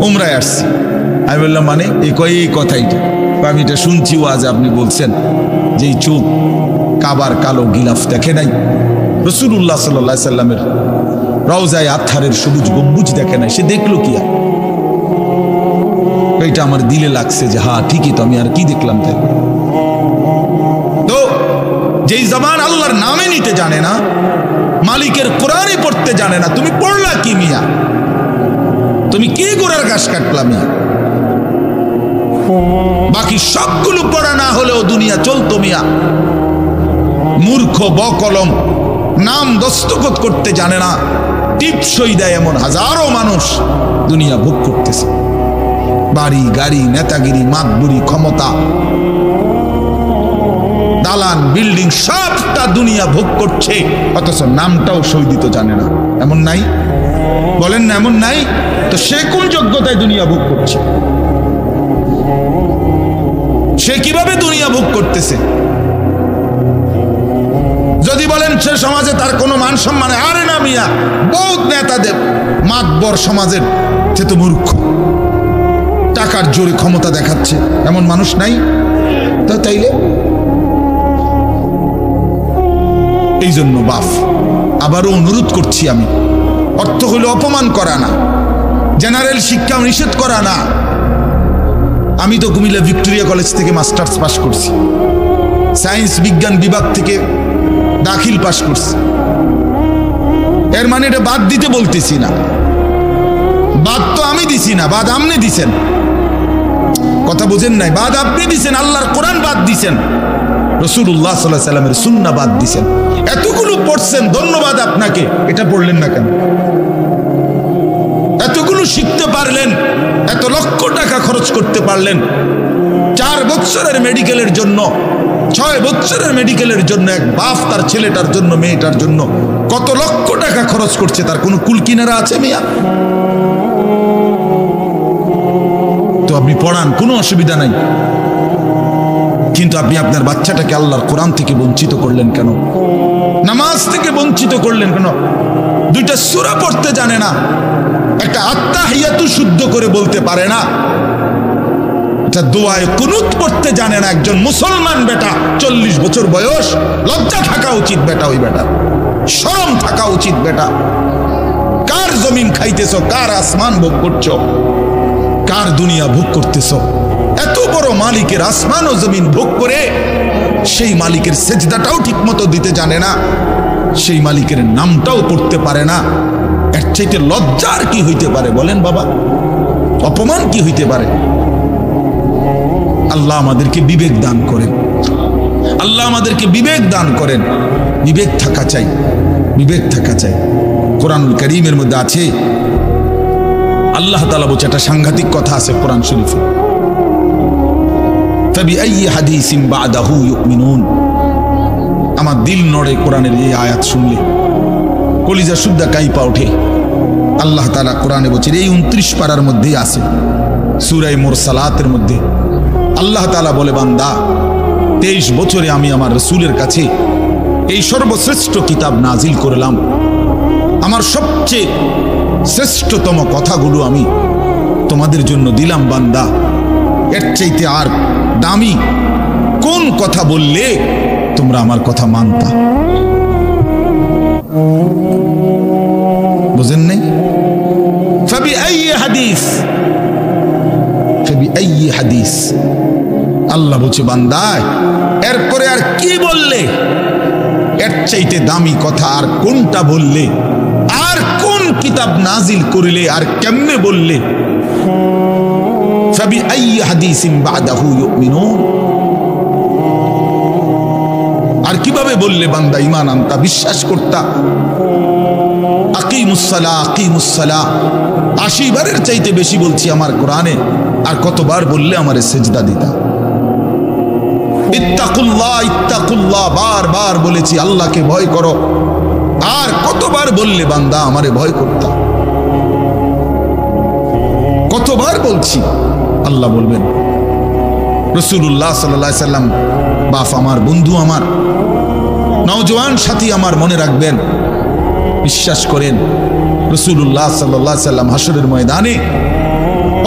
উমরায় আসছি। আমি বললাম মানে? এই কথাইটা আমি এটা শুনছি আজ আপনি বলছেন যে এই চোখ কাবার কালো গিলাফ দেখে নাই, রাসূলুল্লাহ সাল্লাল্লাহু আলাইহি সাল্লামের রওজায়ে আতহারের সবুজ গম্বুজ দেখে নাই, সে দেখলো কি? এইটা আমার দিলে লাগছে যে হ্যাঁ ঠিকই তো, আমি আর কি দেখলাম? তাই তো যেই জবান আল্লাহর নামে নিতে জানে না, মালিকের কোরআনই পড়তে জানে না, তুমি পড়লা কি মিয়া? তুমি কি গোড়ার ঘাস কাটলা মিয়া? বাকি সবগুলো পড়া না হলেও দুনিয়া চলতো মিয়া। মূর্খ বকলম, নাম দস্তখত করতে জানে না, টিপসই দেয় এমন হাজারো মানুষ দুনিয়া ভোগ করতেছে। বাড়ি গাড়ি, নেতাগিরি, মাতবুরি, ক্ষমতা, দালান বিল্ডিং সবটা দুনিয়া ভোগ করছে, অথচ নামটাও সই দিতে জানে না। এমন নাই? বলেন না এমন নাই? তো সে কোন যোগ্যতায় দুনিয়া ভোগ করছে? সে কিভাবে দুনিয়া ভোগ করতেছে? যদি বলেন সে সমাজে তার কোনো মান সম্মান, আরে না মিয়া, বহুত নেতাদের মাতবর সমাজের, সে তো মূর্খ, টাকার জোরে ক্ষমতা দেখাচ্ছে, এমন মানুষ নাই? তো তাইলে এই জন্য বাপ আবারও অনুরোধ করছি আমি, অর্থ হলো অপমান করা না, জেনারেল শিক্ষা নিষেধ করা না। আমি তো কুমিল্লা ভিক্টোরিয়া কলেজ থেকে মাস্টার্স পাস করছি, সায়েন্স বিজ্ঞান বিভাগ থেকে দাখিল পাস করছি। এর মানে এটা বাদ দিতে বলতেছি না, বাদ তো আমি দিছি না, বাদ আপনি দিছেন। কথা বুঝেন নাই? বাদ আপনি দিছেন, আল্লাহর কোরআন বাদ দিছেন, রাসূলুল্লাহ সাল্লাল্লাহু আলাইহি ওয়াসাল্লামের সুন্নাহ বাদ দিছেন। এতগুলো পড়ছেন, ধন্যবাদ আপনাকে, এটা পড়লেন না কেন? এতগুলো শিখতে পারলেন, এত লক্ষ টাকা খরচ করতে পারলেন, 4 বছরের মেডিকেলের জন্য, 6 বছরের মেডিকেলের জন্য এক বাপ তার ছেলেটার জন্য, মেয়েটার জন্য কত লক্ষ টাকা খরচ করছে, তার কোনো কুল কিনারা আছে মিয়া? তো আপনি পড়ান, কোনো অসুবিধা নাই, কিন্তু আপনি আপনার বাচ্চাটাকে আল্লাহর কোরআন থেকে বঞ্চিত করলেন কেন? নামাজ থেকে বঞ্চিত করলেন কেন? 2টা সূরা পড়তে জানে না, একটা আত্তাহিয়াতু শুদ্ধ করে বলতে পারে না, একটা দোয়ায়ে কুনুত পড়তে জানে না। একজন মুসলমান বেটা, 40 বছর বয়স, লজ্জা থাকা উচিত বেটা, ওই বেটা শরম থাকা উচিত বেটা। কার জমিন খাইতেছ, কার আসমান ভোগ করছো, কার দুনিয়া ভোগ করতেছ? এত বড় মালিকের আসমান ও জমিন ভোগ করে সেই মালিকের সেজদাটাও ঠিক মতো দিতে জানে না, সেই মালিকের নামটাও পড়তে পারে না। এর চাইতে লজ্জার কি হইতে পারে বলেন বাবা? অপমান কি হইতে পারে? আল্লাহ আমাদেরকে বিবেক দান করেন, আল্লাহ আমাদেরকে বিবেক দান করেন। বিবেক থাকা চাই, বিবেক থাকা চাই। কোরআনুল কারীমের মধ্যে আছে, আল্লাহ তাআলা বলছে, একটা সাংঘাতিক কথা আছে কোরআন শরীফে, ফাবিআইয়ি হাদিসিন বা'দাহু ইউমিনুন। আমার দিল নড়ে কোরআনের এই আয়াত শুনলে, কলিজা শুদ্ধা কাইপা ওঠে। আল্লাহ তাআলা কোরআনে বলছে, এই 29 পারার মধ্যেই আছে, সূরা মুরসালাতের মধ্যে আল্লাহ তাআলা বলে, বান্দা 23 বছরে আমি আমার রাসূলের কাছে এই সর্বশ্রেষ্ঠ কিতাব নাজিল করলাম, আমার সবচেয়ে শ্রেষ্ঠতম কথাগুলো আমি তোমাদের জন্য দিলাম। বান্দা, এর চাইতে আর দামি কোন কথা বললে তোমরা আমার কথা মানতা? বুঝেন নাই? ফাবিআইয়ি হাদিস, ফাবিআইয়ি হাদিস। আল্লাহ বলছে, বান্দা এরপরে আর কি বললে, এর চাইতে দামি কথা আর কোনটা বললে, আর কোন কিতাব নাজিল করিলে, আর কেমনে বললে? ফাবিআইয়ি হাদিসিন বা'দাহু ইউমিনুন। আর কিভাবে বললে বান্দা ঈমান আনতা, বিশ্বাস করতা? আকিমুস সালাহ, আকিমুস সালাহ 80 বারের চাইতে বেশি বলছি আমার কোরআনে, আর কতবার বললে আমারে সেজদা দিতা? ইত্তাকুল্লাহ, ইত্তাকুল্লাহ বারবার বলেছি, আল্লাহকে ভয় করো, আর কতবার বললে বান্দা আমারে ভয় করতা? কতবার বলছি? আল্লাহ বলবেন। রাসূলুল্লাহ সাল্লাল্লাহু আলাইহি সাল্লাম বাপ আমার, বন্ধু আমার, নওজোয়ান সাথী আমার, মনে রাখবেন, বিশ্বাস করেন, রাসূলুল্লাহ সাল্লাল্লাহু আলাইহি সাল্লাম হাসরের ময়দানে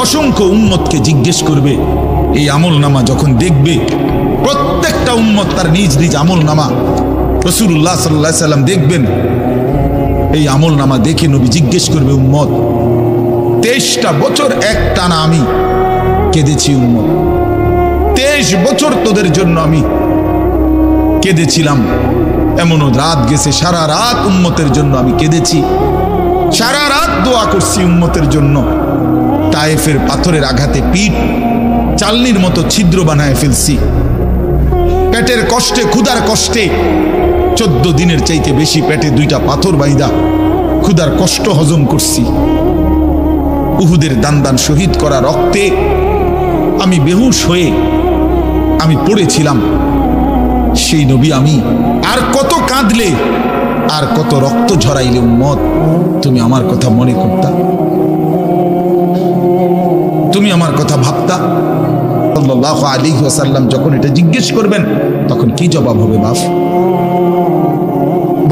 অসংখ্য উম্মতকে জিজ্ঞেস করবে, এই আমল নামা যখন দেখবে, প্রত্যেকটা উম্মত তার নিজ নিজ আমল নামা, রাসূলুল্লাহ সাল্লাল্লাহু আলাইহি সাল্লাম দেখবেন, এই আমল নামা দেখে নবী জিজ্ঞেস করবে, উম্মত 23টা বছর এক টানা আমি কেঁদেছি, উম্মত 23 বছর তোদের জন্য আমি কেঁদেছিলাম। এমনও রাত গেছে, সারা রাত উম্মতের জন্য আমি কেঁদেছি, সারা রাত দোয়া করছি উম্মতের জন্য। তায়েফের পাথরের আঘাতে পিঠ চালনির মতো ছিদ্র বানায় ফেলছি। পেটের কষ্টে, ক্ষুধার কষ্টে 14 দিনের চাইতে বেশি পেটে 2টা পাথর বাইদা ক্ষুধার কষ্ট হজম করছি। উহুদের দান শহীদ করা রক্তে আমি বেহুশ হয়ে আমি পড়েছিলাম। সেই নবী আমি আর কত কাঁদলে, আর কত রক্ত ঝরাইলে উম্মত তুমি আমার কথা মনে করতা, তুমি আমার কথা ভাবতা? সাল্লাল্লাহু আলাইহি ওয়াসাল্লাম যখন এটা জিজ্ঞেস করবেন তখন কি জবাব হবে? বাপ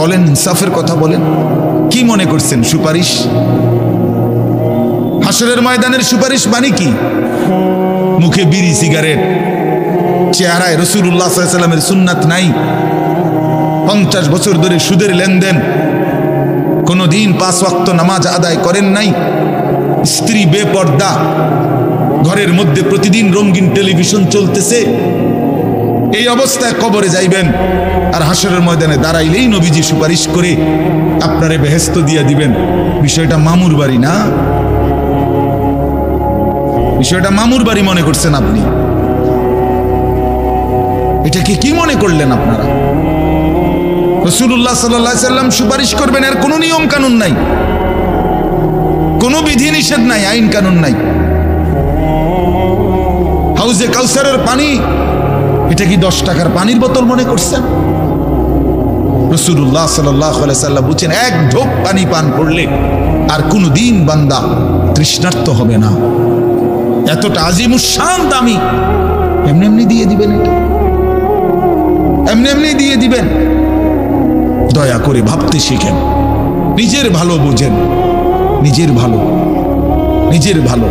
বলেন, ইনসাফের কথা বলেন। কি মনে করছেন সুপারিশ? হাসরের ময়দানের সুপারিশ মানে কি? মুখে বিড়ি, সিগারেট, চেহারায় রাসূলুল্লাহ সাল্লাল্লাহু আলাইহি ওয়াসাল্লামের সুন্নাত নাই, 50 বছর ধরে সুদের লেনদেন, কোনদিন 5 ওয়াক্ত নামাজ আদায় করেন নাই, স্ত্রী বেপর্দা, ঘরের মধ্যে প্রতিদিন রঙিন টেলিভিশন চলতেছে। এই অবস্থায় কবরে যাইবেন, আর হাসরের ময়দানে দাঁড়াইলেই নবীজি সুপারিশ করে আপনারে বেহেশত দিয়ে দিবেন। বিষয়টা মামুর বাড়ি না, বিষয়টা মামুর বাড়ি মনে করছেন আপনি। এটাকে কি মনে করলেন আপনারা? রাসূলুল্লাহ সাল্লাল্লাহু আলাইহি ওয়াসাল্লাম সুপারিশ করবেন, এর কোনো নিয়ম কানুন নাই, কোনো বিধি নিষেধ নাই, আইন কানুন নাই। হাউজে কাউসারের পানি, এটা কি 10 টাকার পানির বোতল মনে করছেন? রাসূলুল্লাহ সাল্লাল্লাহু আলাইহি ওয়াসাল্লাম বলেছেন, এক ঢোক পানি পান করলে আর কোনদিন বান্দা তৃষ্ণার্ত হবে না। এতটা আজিমুস শান দামি, এমনি এমনি দিয়ে দিবেন, এটা এমনি এমনি দিয়ে দিবেন? দয়া করে ভাবতে শিখেন, নিজের ভালো বোঝেন, নিজের ভালো, নিজের ভালো।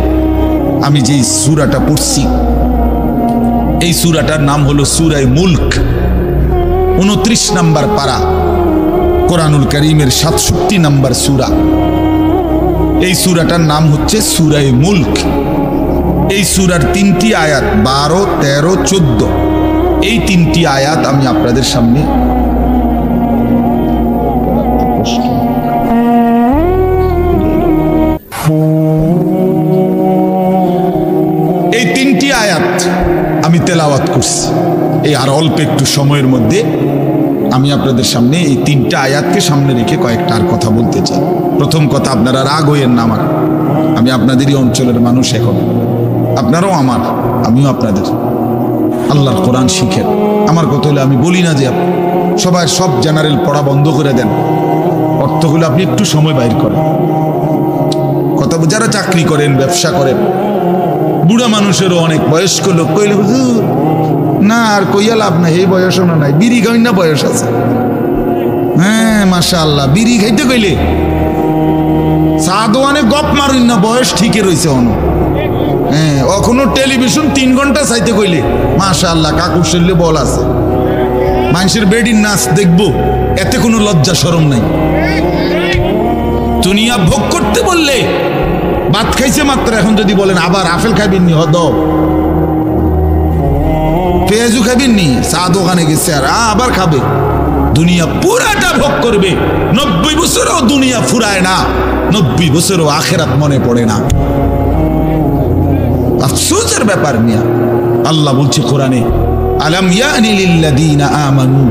আমি যে সূরাটা পড়ছি, এই সূরাটার নাম হলো সূরা মুলক, 29 নম্বর পারা, কোরআনুল কারীমের 67 নম্বর সূরা। এই সূরাটার নাম হচ্ছে সূরা মুলক। এই সূরার 3টি আয়াত, 12, 13, 14, এই 3টি আয়াত আমি আপনাদের সামনে এই 3টি আয়াত আমি তেলাওয়াত করছি। এই আর অল্প একটু সময়ের মধ্যে আমি আপনাদের সামনে এই 3টা আয়াতকে সামনে রেখে কয়েকটা আর কথা বলতে চাই। প্রথম কথা, আপনারা রাগ হইয়েন না আমার, আমি আপনাদেরই অঞ্চলের মানুষ, এখন আপনারাও আমার, আমিও আপনাদের। আল্লাহর কোরআন শিখেন। আমার কথা হলো, আমি বলি না যে সবাই সব জেনারেল পড়া বন্ধ করে দেন, অর্থগুলো আপনি একটু সময় বাইর করেন। কথা, যারা চাকরি করেন, ব্যবসা করেন, বুড়া মানুষেরও অনেক, বয়স্ক লোক কইলে হুজুর না আর কইয়া লাভ নাই, এই বয়সও না নাই, বিড়ি খাই না বয়স আছে। হ্যাঁ মাশাআল্লাহ, বিড়ি খাইতে কইলে চা দোয়ানে গপ মারুন না, বয়স ঠিকই রয়েছে অন্য। হ্যাঁ, এখনো টেলিভিশন 3 ঘন্টা চাইতে কইলে মাশাআল্লাহ কাকুর শরীরে বল আছে। মানুষের বেডির নাচ দেখবো, এতে কোনো লজ্জা শরম নাই। দুনিয়া ভোগ করতে বললে, ভাত খাইছে মাত্র, এখন যদি বলেন আবার আপেল খাইবেন নি, হদ পেঁয়াজু খাইবেন নি, চা দোকানে গেছে আর আবার খাবে। দুনিয়া পুরাটা ভোগ করবে। 90 বছরও দুনিয়া ফুরায় না, 90 বছরও আখেরাত মনে পড়ে না। আফসোসের ব্যাপার মিয়া। আল্লাহ বলছে কোরআনে, আলাম ইয়ানি লিল্লাযীনা আমানু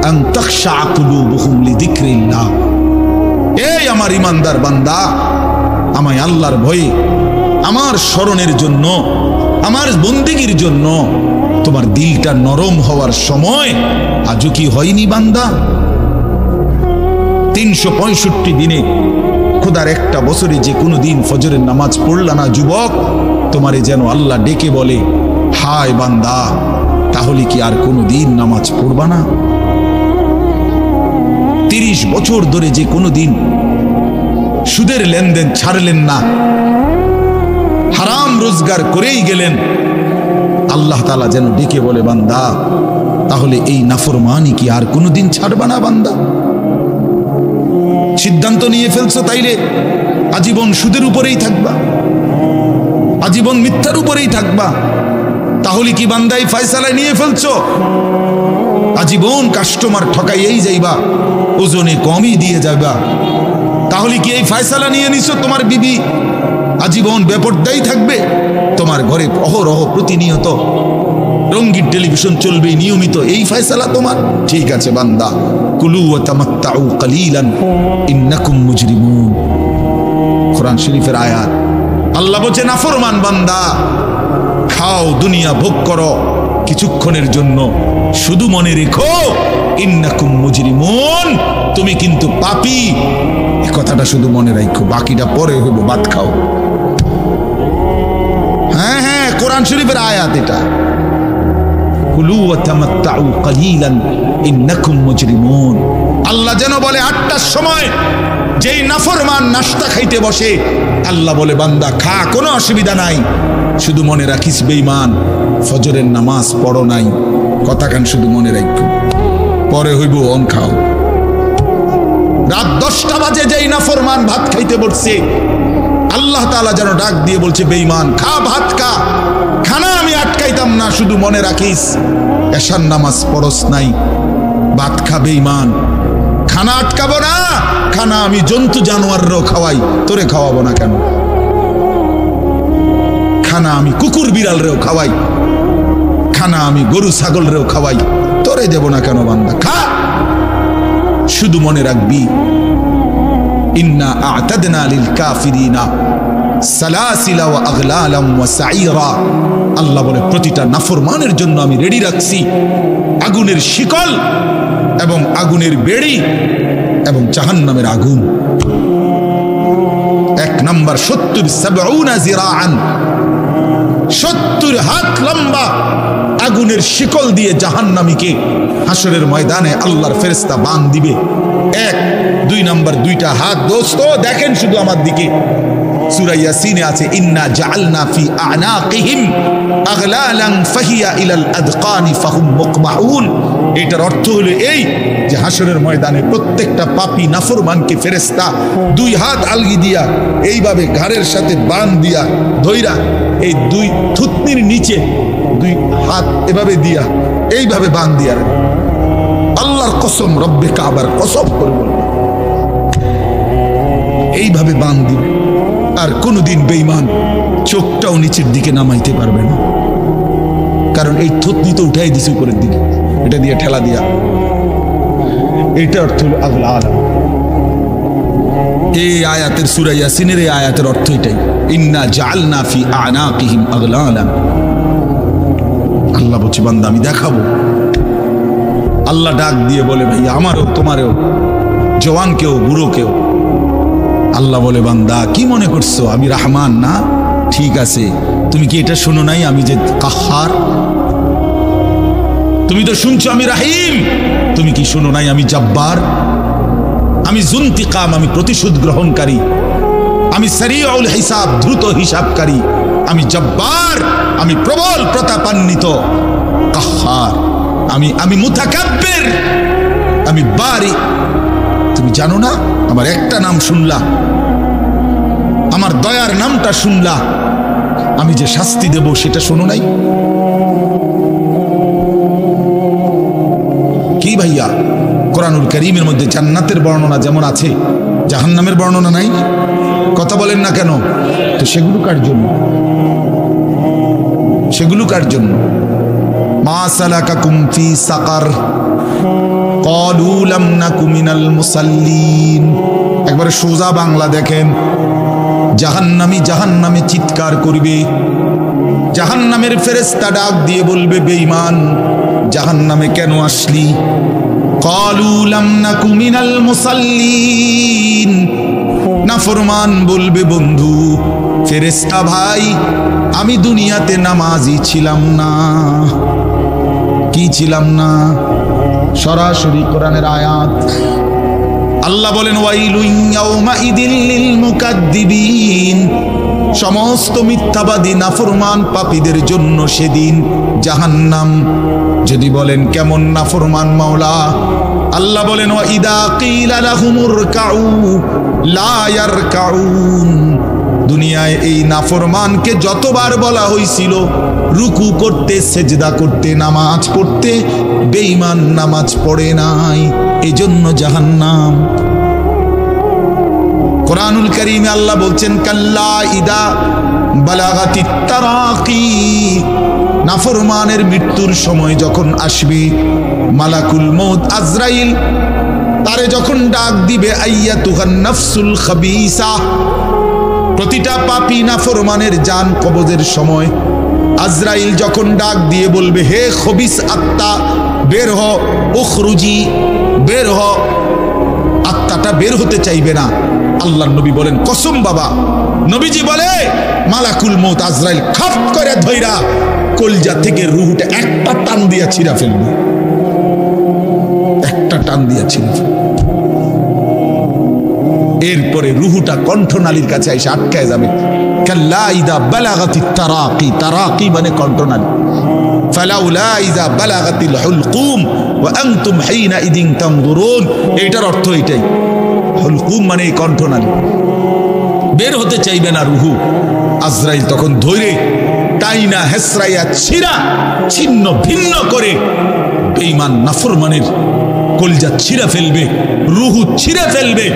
আন তাখশা কুলুবুহুম লিযিকরিল্লাহ। এই আমার ইমানদার বান্দা, আমায় আল্লাহর ভয়ে, আমার স্মরণের জন্য, আমার বন্দেগীর জন্য তোমার দিলটা নরম হওয়ার সময় আজও কি হয়নি বান্দা? 365 দিনে, খোদার একটা বছরে যে কোনো দিন ফজরের নামাজ পড়লা না যুবক, তোমারে যেন আল্লাহ ডেকে বলে, হায় বান্দা, তাহলে কি আর কোনো দিন নামাজ পড়বা না? 30 বছর ধরে যে কোনো দিন সুদের লেনদেন ছাড়লেন না, হারাম রোজগার করেই গেলেন, আল্লাহ তাআলা যেন ডেকে বলে, বান্দা, তাহলে এই নাফরমানি কি আর কোনোদিন ছাড়বা না বান্দা? সিদ্ধান্ত নিয়ে ফেলছো তাইলে আজীবন সুদের উপরেই থাকবা, আজীবন মিথ্যার উপরেই থাকবা। তাহলে কি বান্দা এই ফয়সালা নিয়ে ফেলছো? আজীবন কাস্টমার ঠকাইয়েই যাইবা, ওজনে কমই দিয়ে যাবা। তাহলে কি এই ফয়সালা নিয়ে নিছো তোমার বিবি আজীবন বেপরদাই থাকবে? তোমার ঘরে অহরহ প্রতিনিয়ত রঙিন টেলিভিশন চলবে নিয়মিত, এই ফয়সালা তোমার? ঠিক আছে বান্দা, কুলু ওয়া তামাত্তাউ কালিলান ইন্নাকুম মুজরিমুন। কোরআন শরীফের আয়াত। আল্লাহ বলছে নাফরমান বান্দা, খাও, দুনিয়া ভোগ করো কিছুক্ষণের জন্য, শুধু মনে রেখো ইন্নাকুম মুজরিমুন, তুমি কিন্তু পাপী। এই কথাটা শুধু মনে রাখো, বাকিটা পরে হইব, ভাত খাও। হ্যাঁ হ্যাঁ, কোরআন শরীফের আয়াত এটা। কুলু ওয়া তামাত্তাউ কালিলান ইন্নাকুম মুজরিমুন। আল্লাহ যেন বলে 8টার সময় যেই নাফরমান নাস্তা খাইতে বসে, আল্লাহ বলে বান্দা খা, কোনো অসুবিধা নাই, শুধু মনে রাখিস বেঈমান ফজরের নামাজ পড়ো নাই। কথা কান শুধু মনে রাখো, পরে হইব অন খাও। রাত 10টা বাজে যেই নাফরমান ভাত খাইতে বসছে, আল্লাহ তাআলা যেন ডাক দিয়ে বলছে বেঈমান খা, ভাত খা, খানা আমি আটকাইতাম না, শুধু মনে রাখিস এশার নামাজ পড়স নাই, ভাত খা বেঈমান। খানা আটকাবো না, খানা আমি জন্তু জানোয়াররাও খাওয়াই, তোরে খাওয়াবো না কেন? খানা আমি কুকুর বিড়ালরেও খাওয়াই, খানা আমি গরু ছাগলরেও খাওয়াই, তোরে দেব না কেন বান্দা? খা, শুধু মনে রাখবি ইন্না আ'তাদনা লিল কাফিরিনা সালাসিলা ওয়া আগলালাম ওয়া সাইরা। আল্লাহ বলে প্রতিটা নাফরমানের জন্য আমি রেডি রাখছি আগুনের শিকল এবং আগুনের বেড়ি এবং জাহান্নামের আগুন। 1 নাম্বার 70 জিরাআন, 70 হাত লম্বা আগুনের শিকল দিয়ে জাহান্নামীকে হাসরের ময়দানে আল্লাহর ফেরেশতা বাঁধ দিবে। 1 2 নাম্বার 2টা হাত। দোস্ত দেখেন শুধু আমার দিকে, সূরা ইয়াসিনে আছে ইন্না জাআলনা ফি আ'নাকিহিম আগলালান ফাহিয়া ইলাল আদকানি ফাহুম মুকমাউন। এটার অর্থ হলো এই যে হাসরের ময়দানে প্রত্যেকটা পাপী নাফরমানকে ফেরেশতা 2 হাত আলগি দিয়া এইভাবে ঘাড়ের সাথে বাঁধ দিয়া ধইরা এই 2 থুতনির নিচে 2 হাত এভাবে দিয়া এইভাবে বাঁধ দিয়া, আল্লাহর কসম, রব্বে কাবার কসম করে বলবে, এইভাবে বাঁধ দিবে। আর কোনদিন বেঈমান চোখটাও নিচের দিকে নামাইতে পারবে না, কারণ এই থুতনি তো উঠাই দিছে উপরের দিকে, এটা দিয়ে ঠেলা দিয়া। এইটা অর্থ হলো আগলাল। এই আয়াতের সূরা ইয়াসিনের এই আয়াতের অর্থ এটাই, ইন্না জাআলনা ফি আ'নাকিহিম আগলালান। আল্লাহ বলছে বান্দা আমি দেখাবো। আল্লাহ ডাক দিয়ে বলে ভাই আমারও তোমারও, জওয়ানকেও বুড়োকেও। আল্লাহ বলে বান্দা কি মনে করছো আমি রহমান না? ঠিক আছে, তুমি কি এটা শোনো নাই আমি যে কাহ্হার? তুমি তো শুনছো আমি রাহিম, তুমি কি শোনো নাই আমি জব্বার? আমি যুনতিকাম, আমি প্রতিশোধ গ্রহণকারী, আমি সারিউল হিসাব, দ্রুত হিসাবকারী, আমি জব্বার, আমি প্রবল প্রতাপান্বিত, কাহ্হার, আমি মুতাকাব্বির, আমি বারি। তুমি জানো না আমার একটা নাম শুনলা, আমার দয়ার নামটা শুনলা, আমি যে শাস্তি দেব সেটা শোনো নাই? কি ভাইয়া, কোরআনুল কারীমের মধ্যে জান্নাতের বর্ণনা যেমন আছে, জাহান্নামের বর্ণনা নাই? কথা বলেন না কেন? তো সেগুলো কার জন্য? সেগুলো কার জন্য? মা সালাকাকুম ফি সাকার ক্বালু লাম নাকু মিনাল মুসাল্লিন। একবারে সোজা বাংলা দেখেন, জাহান্নামী জাহান্নামে চিৎকার করবে, জাহান্নামের ফেরেশতা ডাক দিয়ে বলবে বেঈমান জাহান্নামে কেন আসলি? ক্বালু লাম নাকু মিনাল মুসাল্লিন। নাফরমান বলবে বন্ধু ফেরেশতা ভাই আমি দুনিয়াতে নামাজি ছিলাম না। কি ছিলাম না? সরাসরি কোরআনের আয়াত। আল্লাহ বলেন ওয়াইলুন ইয়াউমাইদিল লিল মুকাদ্দিবিন। সমস্ত মিথ্যাবাদী নাফরমান পাপীদের জন্য সেদিন জাহান্নাম। যদি বলেন কেমন নাফরমান মাওলা? আল্লাহ বলেন ওয়া ইদা কিলা লাহুমুরকাউ লা ইয়ারকাউন। দুনিয়ায় এই নাফরমানকে যতবার বলা হয়েছিল রুকু করতে, সেজদা করতে, নামাজ পড়তে, বেঈমান নামাজ পড়ে নাই, এজন্য জাহান্নাম। কুরআনুল কারীমে আল্লাহ বলছেন কাল্লা ইদা বালাগাতিত তারাকি, নাফরমানের মৃত্যুর সময় যখন আসবে, মালাকুল মউত আজরাইল তারে যখন ডাক দিবে, আইয়াতুহান নাফসুল খাবিসা, প্রতিটা পাপী নাফরমানের জান কবজের সময় আজরাইল যখন ডাক দিয়ে বলবে, হে খবিস আত্মা বের হ, উখরুজি বের হ, আত্মাটা বের হতে চাইবে না। আল্লাহর নবী বলেন কসম বাবা, নবীজি বলে মালাকুল মউত আজরাইল খাপ করে ধইরা কলজা থেকে রূহটা একটা টান দিয়া ছিঁড়া ফেলবে, একটা টান দিয়া ছিঁড়া ফেলবে। এরপরে রূহটা কণ্ঠনালীর কাছে এসে আটকায় যাবে। কাল্লা ইদা বালাগাতিত তারাকি, তারাকি মানে কণ্ঠনালী। ফালাউলা ইদা বালাগাতিল হুলকুম ওয়া আনতুম হিনা ইদিন তানজুরুন, এটার অর্থ এটাই। হুলকুম মানে এই কণ্ঠনালী, বের হতে চাইবে না রূহ। আজরাইল তখন ধরে টাইনা হেসরাইয়া ছিঁড়া ছিন্ন ভিন্ন করে বেঈমান নাফরমানের কলজা ছিঁড়া ফেলবে, রূহ ছিঁড়ে ফেলবে,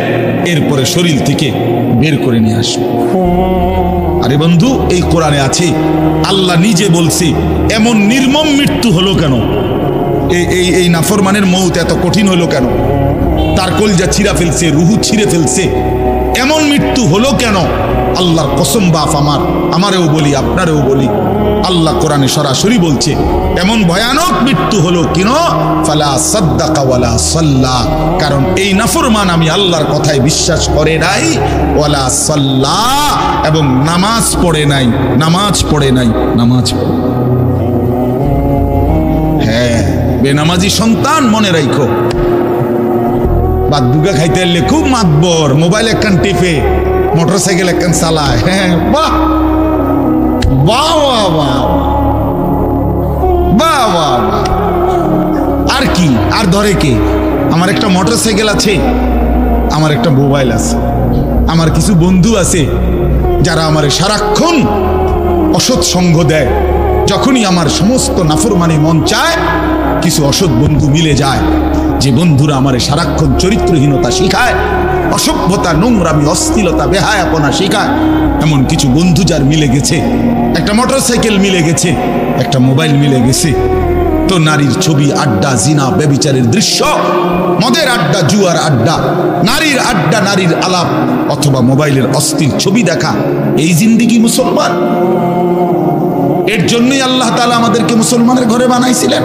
এরপরে শরীর থেকে বের করে নিয়ে আসবে। আরে বন্ধু, এই কোরআনে আছে, আল্লাহ নিজে বলছে এমন নির্মম মৃত্যু হলো কেন, এই নাফরমানের মউত এত কঠিন হলো কেন, তার কলজা ছিঁড়া ফেলছে, রূহ ছিঁড়ে ফেলছে, এমন মৃত্যু হলো কেন? আল্লাহর কসম বাপ আমারেও বলি, আপনারেও বলি, আল্লাহ কোরআনে সরাসরি বলছে এমন ভয়ানক মৃত্যু হলো কেন? ফালা সাদ্দাকা ওয়ালা সাল্লা, কারণ এই নাফরমান আমি আল্লাহর কথায় বিশ্বাস করে নাই, ওয়ালা সাল্লা, এবং নামাজ পড়ে নাই, নামাজ পড়ে নাই, নামাজ পড়ে। হ্যাঁ, বেনামাজি সন্তান মনে রাখো, বাদ বুকা খাইতে এলে খুব মাতবর, মোবাইল একখান টিপে, মোটরসাইকেল একখান চালায়। হ্যাঁ, বাহ বাহ বাহ বাহ বাহ বাহ, আর কি, আর ধরে কে? আমার একটা মোটরসাইকেল আছে, আমার একটা মোবাইল আছে, আমার কিছু বন্ধু আছে যারা আমার সারাক্ষণ অসৎ সঙ্গ দেয়। যখনই আমার সমস্ত নাফরমানি মন চায়, কিছু অসৎ বন্ধু মিলে যায়, যে বন্ধুরা আমার সারাক্ষণ চরিত্রহীনতা শিখায়, অসভ্যতা, নোংরামি, অশ্লীলতা, বেহায়াপনা শিখায়। এমন কিছু বন্ধু যার মিলে গেছে, একটা মোটরসাইকেল মিলে গেছে, একটা মোবাইল মিলে গেছে, তো নারীর ছবি, আড্ডা, জিনা, ব্যভিচারের দৃশ্য, মদের আড্ডা, জুয়ার আড্ডা, নারীর আড্ডা, নারীর আলাপ, অথবা মোবাইলের অস্থির ছবি দেখা, এই জিন্দিগি মুসলমান? এর জন্যই আল্লাহ তাআলা আমাদেরকে মুসলমানের ঘরে বানাইছিলেন।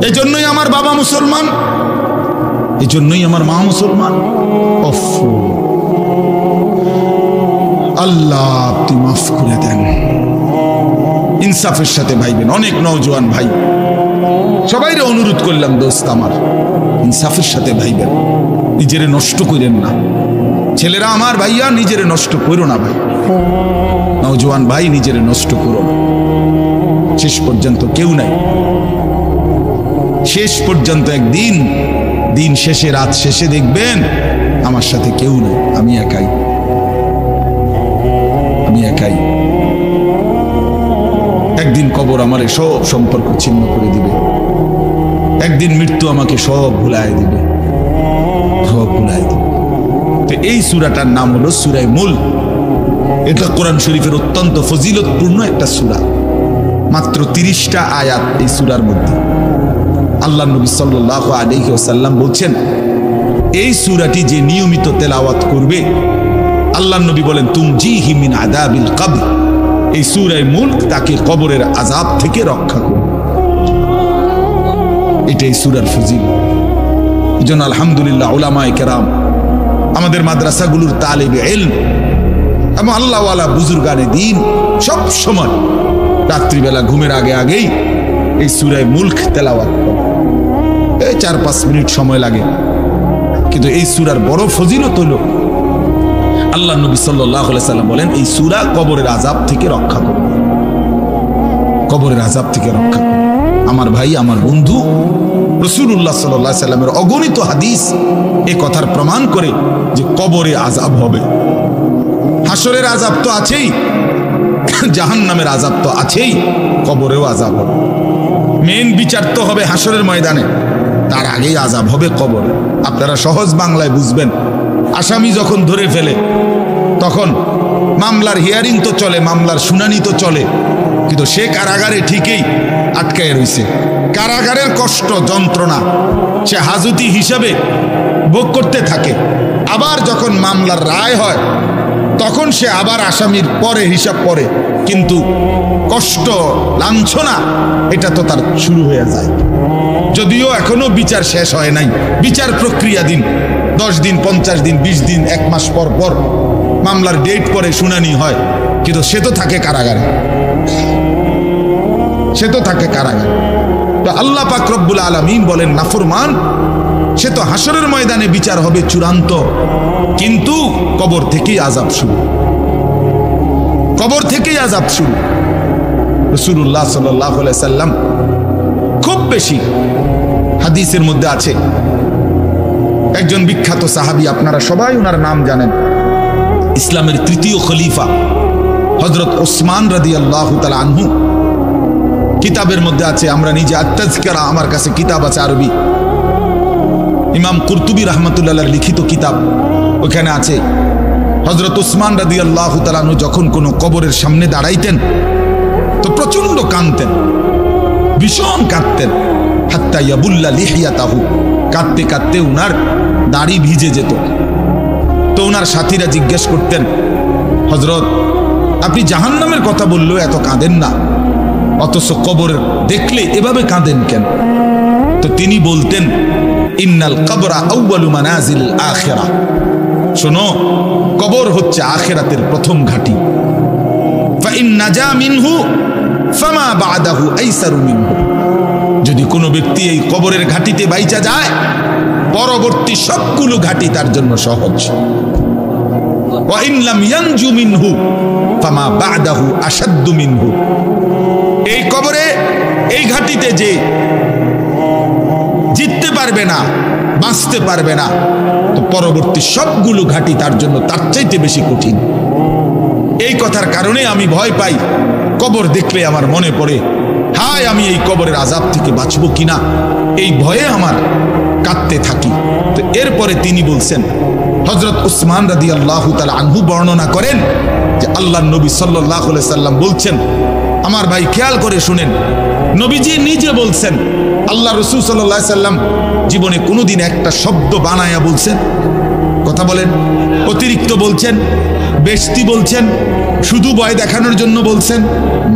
এই জন্যই আমার বাবা মুসলমান, এই জন্যই আমার মা মুসলমান। আল্লাহ আপনি মাফ করে দেন। ইনসাফের সাথে ভাইবেন। অনেক নওজোয়ান ভাই, সবাইরে অনুরোধ করলাম, দোস্ত আমার, ইনসাফের সাথে ভাইবেন, নিজেরে নষ্ট করেন না। ছেলেরা আমার, ভাইয়া নিজেরে নষ্ট করো না ভাই, নওজোয়ান ভাই নিজেরে নষ্ট করো না। শেষ পর্যন্ত কেউ নাই, শেষ পর্যন্ত একদিন, দিন শেষে, রাত শেষে দেখবেন আমার সাথে কেউ নেই, আমি একাই, আমি একাই। একদিন কবর আমারে সব সম্পর্ক ছিন্ন করে দিবে, একদিন মৃত্যু আমাকে সব ভুলায় দিবে, সব ভুলায় দিবে। তো এই সূরাটার নাম হলো সূরা মুলক। এটা কোরআন শরীফের অত্যন্ত ফজিলতপূর্ণ একটা সূরা। মাত্র 30টা আয়াত এই সূরার মধ্যে। আল্লাহ নবী সাল্লাল্লাহু আলাইহি ওয়াসাল্লাম বলছেন, এই সূরাটি যে নিয়মিত তেলাওয়াত করবে, আল্লাহ নবী বলেন, তুমজিহি মিন আযাবিল কবর, এই সূরা মুলক তাকে কবরের আযাব থেকে রক্ষা করবে। এটাই সূরার ফজিলত। এজন্য আলহামদুলিল্লাহ উলামায়ে কেরাম, আমাদের মাদ্রাসাগুলোর তালিবে ইলম এবং আল্লাহওয়ালা বুজুর্গানে দ্বীন সব সময় রাত্রিবেলা ঘুমের আগে আগেই এই সূরা মুলক তেলাওয়াত করে। এই 4-5 মিনিট সময় লাগে, কিন্তু এই সূরার বড় ফজিলত হলো, আল্লাহ নবী সাল্লাল্লাহু আলাইহি সাল্লাম বলেন, এই সূরা কবরের আযাব থেকে রক্ষা করবে, কবরের আযাব থেকে রক্ষা করবে। আমার ভাই, আমার বন্ধু, রাসূলুল্লাহ সাল্লাল্লাহু আলাইহি সাল্লামের অগণিত হাদিস এই কথার প্রমাণ করে যে কবরে আযাব হবে। হাসরের আযাব তো আছেই, জাহান্নামের আযাব তো আছেই, কবরেও আযাব হবে। মেন বিচার তো হবে হাসরের ময়দানে, তার আগেই আযাব হবে কবর। আপনারা সহজ বাংলায় বুঝবেন। আসামি যখন ধরে ফেলে তখন মামলার হিয়ারিং তো চলে, মামলার শুনানি তো চলে, কিন্তু সে কারাগারে ঠিকই আটকায় রইছে। কারাগারের কষ্ট যন্ত্রণা সে হাজতি হিসাবে ভোগ করতে থাকে। আবার যখন মামলার রায় হয় তখন সে আবার আসামির পরে হিসাব পড়ে, কিন্তু কষ্ট লাঞ্ছনা এটা তো তার শুরু হয়ে যায়। যদিও এখনো বিচার শেষ হয় নাই, বিচার প্রক্রিয়া দিন 10 দিন 50 দিন 20 দিন 1 মাস পর পর মামলার ডেট পরে শুনানি হয়, কিন্তু সে তো থাকে কারাগারে, সে তো থাকে কারাগারে। তো আল্লাহ পাক রব্বুল আলামিন বলেন নাফরমান সে তো হাসরের ময়দানে বিচার হবে চূড়ান্ত, কিন্তু কবর থেকেই আযাব শুরু, কবর থেকেই আযাব শুরু। রাসূলুল্লাহ সাল্লাল্লাহু আলাইহি সাল্লাম খুব বেশি হাদিসের মধ্যে আছে, একজন বিখ্যাত সাহাবী, আপনারা সবাই ওনার নাম জানেন, ইসলামের তৃতীয় খলিফা হযরত ওসমান রাদিয়াল্লাহু তাআলা আনহু। কিতাবের মধ্যে আছে, আমরা নিজে আত-তাযকিরা, আমার কাছে কিতাব আছে আরবি, ইমাম কুরতুবী রাহমাতুল্লাহ আলাইহির লিখিত কিতাব, ওখানে আছে হযরত ওসমান রাদিয়াল্লাহু তাআলা আনহু যখন কোনো কবরের সামনে দাঁড়াইতেন তো প্রচন্ড কাঁদতেন, ভীষণ কাঁদতেন, হাত্তা ইয়াবুল্লা লিহিয়াতাহু, কাঁদতে কাঁদতে উনার দাড়ি ভিজে যেত। তো উনার সাথীরা জিজ্ঞেস করতেন, হযরত আপনি জাহান্নামের কথা বললেও এত কাঁদেন না, অথচ কবর দেখলে এভাবে কাঁদেন কেন? তো তিনি বলতেন, ইন্নাল কবরা আউয়ালু মানাজিল আখিরাহ, শোনো কবর হচ্ছে আখিরাতের প্রথম ঘাঁটি। ফা ইন নাজা মিনহু ফামা বাদাহু আইসারু মিনহু, যদি কোনো ব্যক্তি এই কবরের ঘাঁটিতে বাইচা যায় পরবর্তী সবগুলো ঘাঁটি তার জন্য সহজ। ওয়া ইন লাম ইয়ানজু মিনহু ফামা বাদাহু আশাদ্দু মিনহু, এই কবরে এই ঘাঁটিতে যে জিততে পারবে না, বাঁচতে পারবে না, তো পরবর্তী সবগুলো ঘাঁটি তার জন্য তার চাইতে বেশি কঠিন। এই কথার কারণে আমি ভয় পাই, কবর দেখলে আমার মনে পড়ে, হায় আমি এই কবরের আযাব থেকে বাঁচবো কিনা, এই ভয়ে আমার কাঁদতে থাকি। তো এরপরে তিনি বলছেন, হযরত ওসমান রাদিয়াল্লাহু তাআলা আনহু বর্ণনা করেন যে আল্লাহর নবী সাল্লাল্লাহু আলাইহি সাল্লাম বলছেন, আমার ভাই খেয়াল করে শুনেন, নবীজি নিজে বলছেন, আল্লাহ রাসূল সাল্লাল্লাহু আলাইহি সাল্লাম জীবনে কোনোদিন একটা শব্দ বানায়া বলছেন? কথা বলেন, অতিরিক্ত বলছেন, বেশতি বলছেন, শুধু ভয় দেখানোর জন্য বলছেন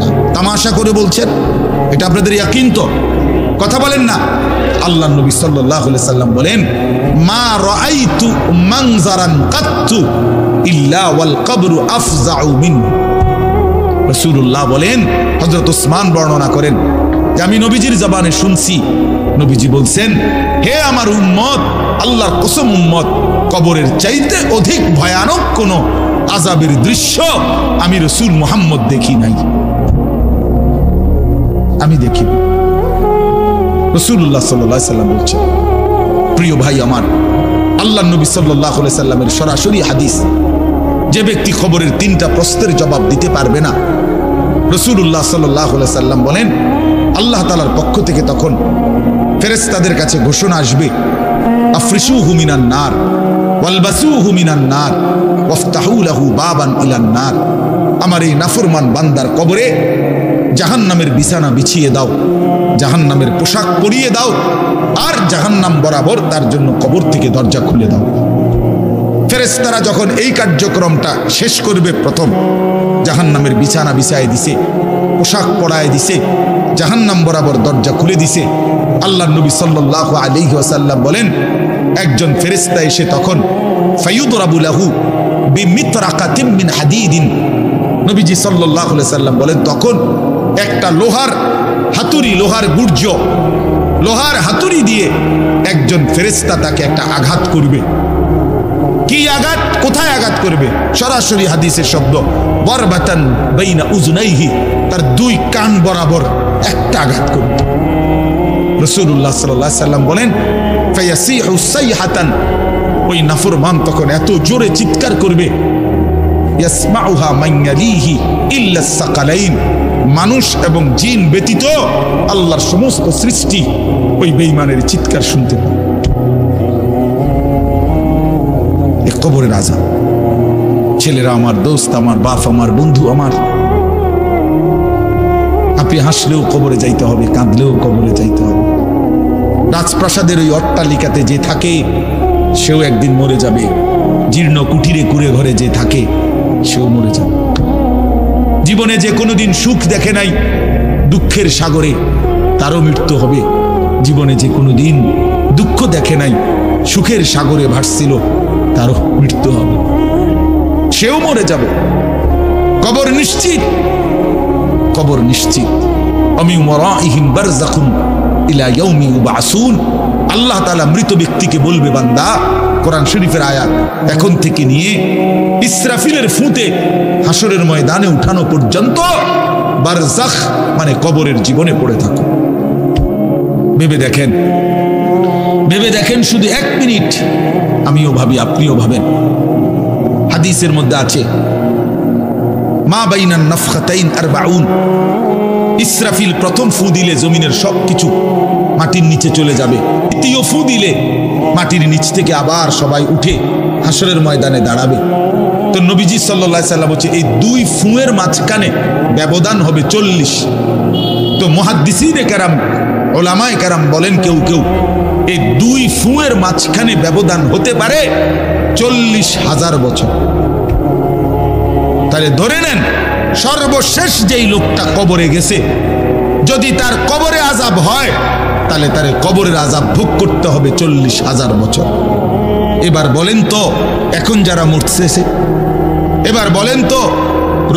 না, তামাশা করে বলছেন? এটা আপনাদের ইয়াকিন তো? কথা বলেন না। আল্লাহ নবী সাল্লাল্লাহু আলাইহি সাল্লাম বলেন, মা রাআইতু মানজারান কাত্তু ইল্লা ওয়াল কবরু আফজাউ মিনহু। রাসূলুল্লাহ বলেন, হযরত ওসমান বর্ণনা করেন যে আমি নবীজির জবানে শুনছি, নবীজি বলছেন, হে আমার উম্মত, আল্লাহর কসম উম্মত, কবরের চাইতে অধিক ভয়ানক কোন আযাবের দৃশ্য আমি রাসূল মুহাম্মদ দেখি নাই, আমি দেখি। রাসূলুল্লাহ সাল্লাল্লাহু আলাইহি সাল্লাম বলছেন, প্রিয় ভাই আমার, আল্লাহর নবী সাল্লাল্লাহু আলাইহি সাল্লামের সরাসরি হাদিস, যে ব্যক্তি খবরের 3টা প্রশ্নের জবাব দিতে পারবে না, রাসূলুল্লাহ সাল্লাল্লাহু আলাইহি সাল্লাম বলেন আল্লাহ তাআলার পক্ষ থেকে তখন ফেরেশতাদের কাছে ঘোষণা আসবে, আফরিশুহু মিনান নার ওয়ালবাসুহু মিনান নার ওয়াফতাহু লাহু বাবান ইলান নার। আমার এই নাফরমান বান্দার কবরে জাহান্নামের বিছানা বিছিয়ে দাও, জাহান্নামের পোশাক পরিয়ে দাও, আর জাহান্নাম বরাবর তার জন্য কবর থেকে দরজা খুলে দাও। ফেরেশতারা যখন এই কার্যক্রমটা শেষ করবে, প্রথম জাহান্নামের বিছানা বিছায় দিছে, পোশাক পরায় দিছে, জাহান্নাম বরাবর দরজা খুলে দিছে, আল্লাহর নবী সাল্লাল্লাহু আলাইহি ওয়াসাল্লাম বলেন, একজন ফেরেশতা এসে তখন ফায়ুদরাবু লাহু বিমিতরাকাতিন মিন হাদিদিন, নবীজি সাল্লাল্লাহু আলাইহি ওয়াসাল্লাম বলেন, তখন একটা লোহার হাতুড়ি, লোহার গুর্জ, লোহার হাতুড়ি দিয়ে একজন ফেরেশতা তাকে একটা আঘাত করবে। কি আঘাত? কোথায় আঘাত করবে? সরাসরি হাদিসের শব্দ, বরবাতান বাইনা উজনাইহি, তার 2 কান বরাবর একটা আঘাত করবে। রাসূলুল্লাহ সাল্লাল্লাহু আলাইহি সাল্লাম বলেন, ফায়াসিহু সাইহাতান, ওই নাফরমান তখন এত জোরে চিৎকার করবে, ইয়াসমাউহা মান ইয়ালিহি ইল্লা সাকালাইন, মানুষ এবং জিন ব্যতীত আল্লাহর সমস্ত সৃষ্টি ওই বেঈমানের চিৎকার শুনতে পায়। এই কবরের আযাব। ছেলেরা আমার, দোস্ত আমার, বাপ আমার, বন্ধু আমার, আপনি হাসলেও কবরে যাইতে হবে, কাঁদলেও কবরে যাইতে হবে। রাজপ্রাসাদের ওই অট্টালিকাতে যে থাকে সেও একদিন মরে যাবে, জীর্ণ কুটিরে কুড়ে ঘরে যে থাকে সেও মরে যাবে। জীবনে যে কোনোদিন সুখ দেখে নাই দুঃখের সাগরে, তারও মৃত্যু হবে। জীবনে যে কোনোদিন দুঃখ দেখে নাই সুখের সাগরে ভাসছিল, তারও মৃত্যু হবে, সেও মরে যাবে। কবর নিশ্চিত, কবর নিশ্চিত। আমিন ওয়ারাইহিম বারযাখুন ইলা ইয়াউমি ইউবআসুন। আল্লাহ তাআলা মৃত ব্যক্তিকে বলবে, বান্দা, কোরআন শরীফের আয়াত, এখন থেকে নিয়ে ইসরাফিলের ফুঁতে হাসরের ময়দানে উঠানো পর্যন্ত বারযাখ মানে কবরের জীবনে পড়ে থাকো। ভেবে দেখেন, ভেবে দেখেন, শুধু 1 মিনিট। আমিও ভাবি, আপনিও ভাবেন। হাদিসের মধ্যে আছে, মা বাইনান নাফখাতাইন 40। ইসরাফিল প্রথম ফু দিলে জমিনের সবকিছু মাটির নিচে চলে যাবে। দ্বিতীয় ফু দিলে মাটির নিচ থেকে আবার সবাই উঠে হাসরের ময়দানে দাঁড়াবে। তো নবীজি সাল্লাল্লাহু আলাইহি সাল্লাম বলছে, এই 2 ফুঁয়ের মাঝখানে ব্যবধান হবে 40। তো মুহাদ্দিসিনে কেরাম, ওলামায়ে কেরাম বলেন, কেউ কেউ এই 2 ফুঁয়ের মাঝখানে ব্যবধান হতে পারে 40,000 বছর। তাহলে ধরে নেন, সর্বশেষ যেই লোকটা কবরে গেছে, যদি তার কবরে আযাব হয়, তাহলে তার কবরের আযাব ভোগ করতে হবে 40,000 বছর। এবার বলেন তো, এখন যারা মরতেছে, এবার বলেন তো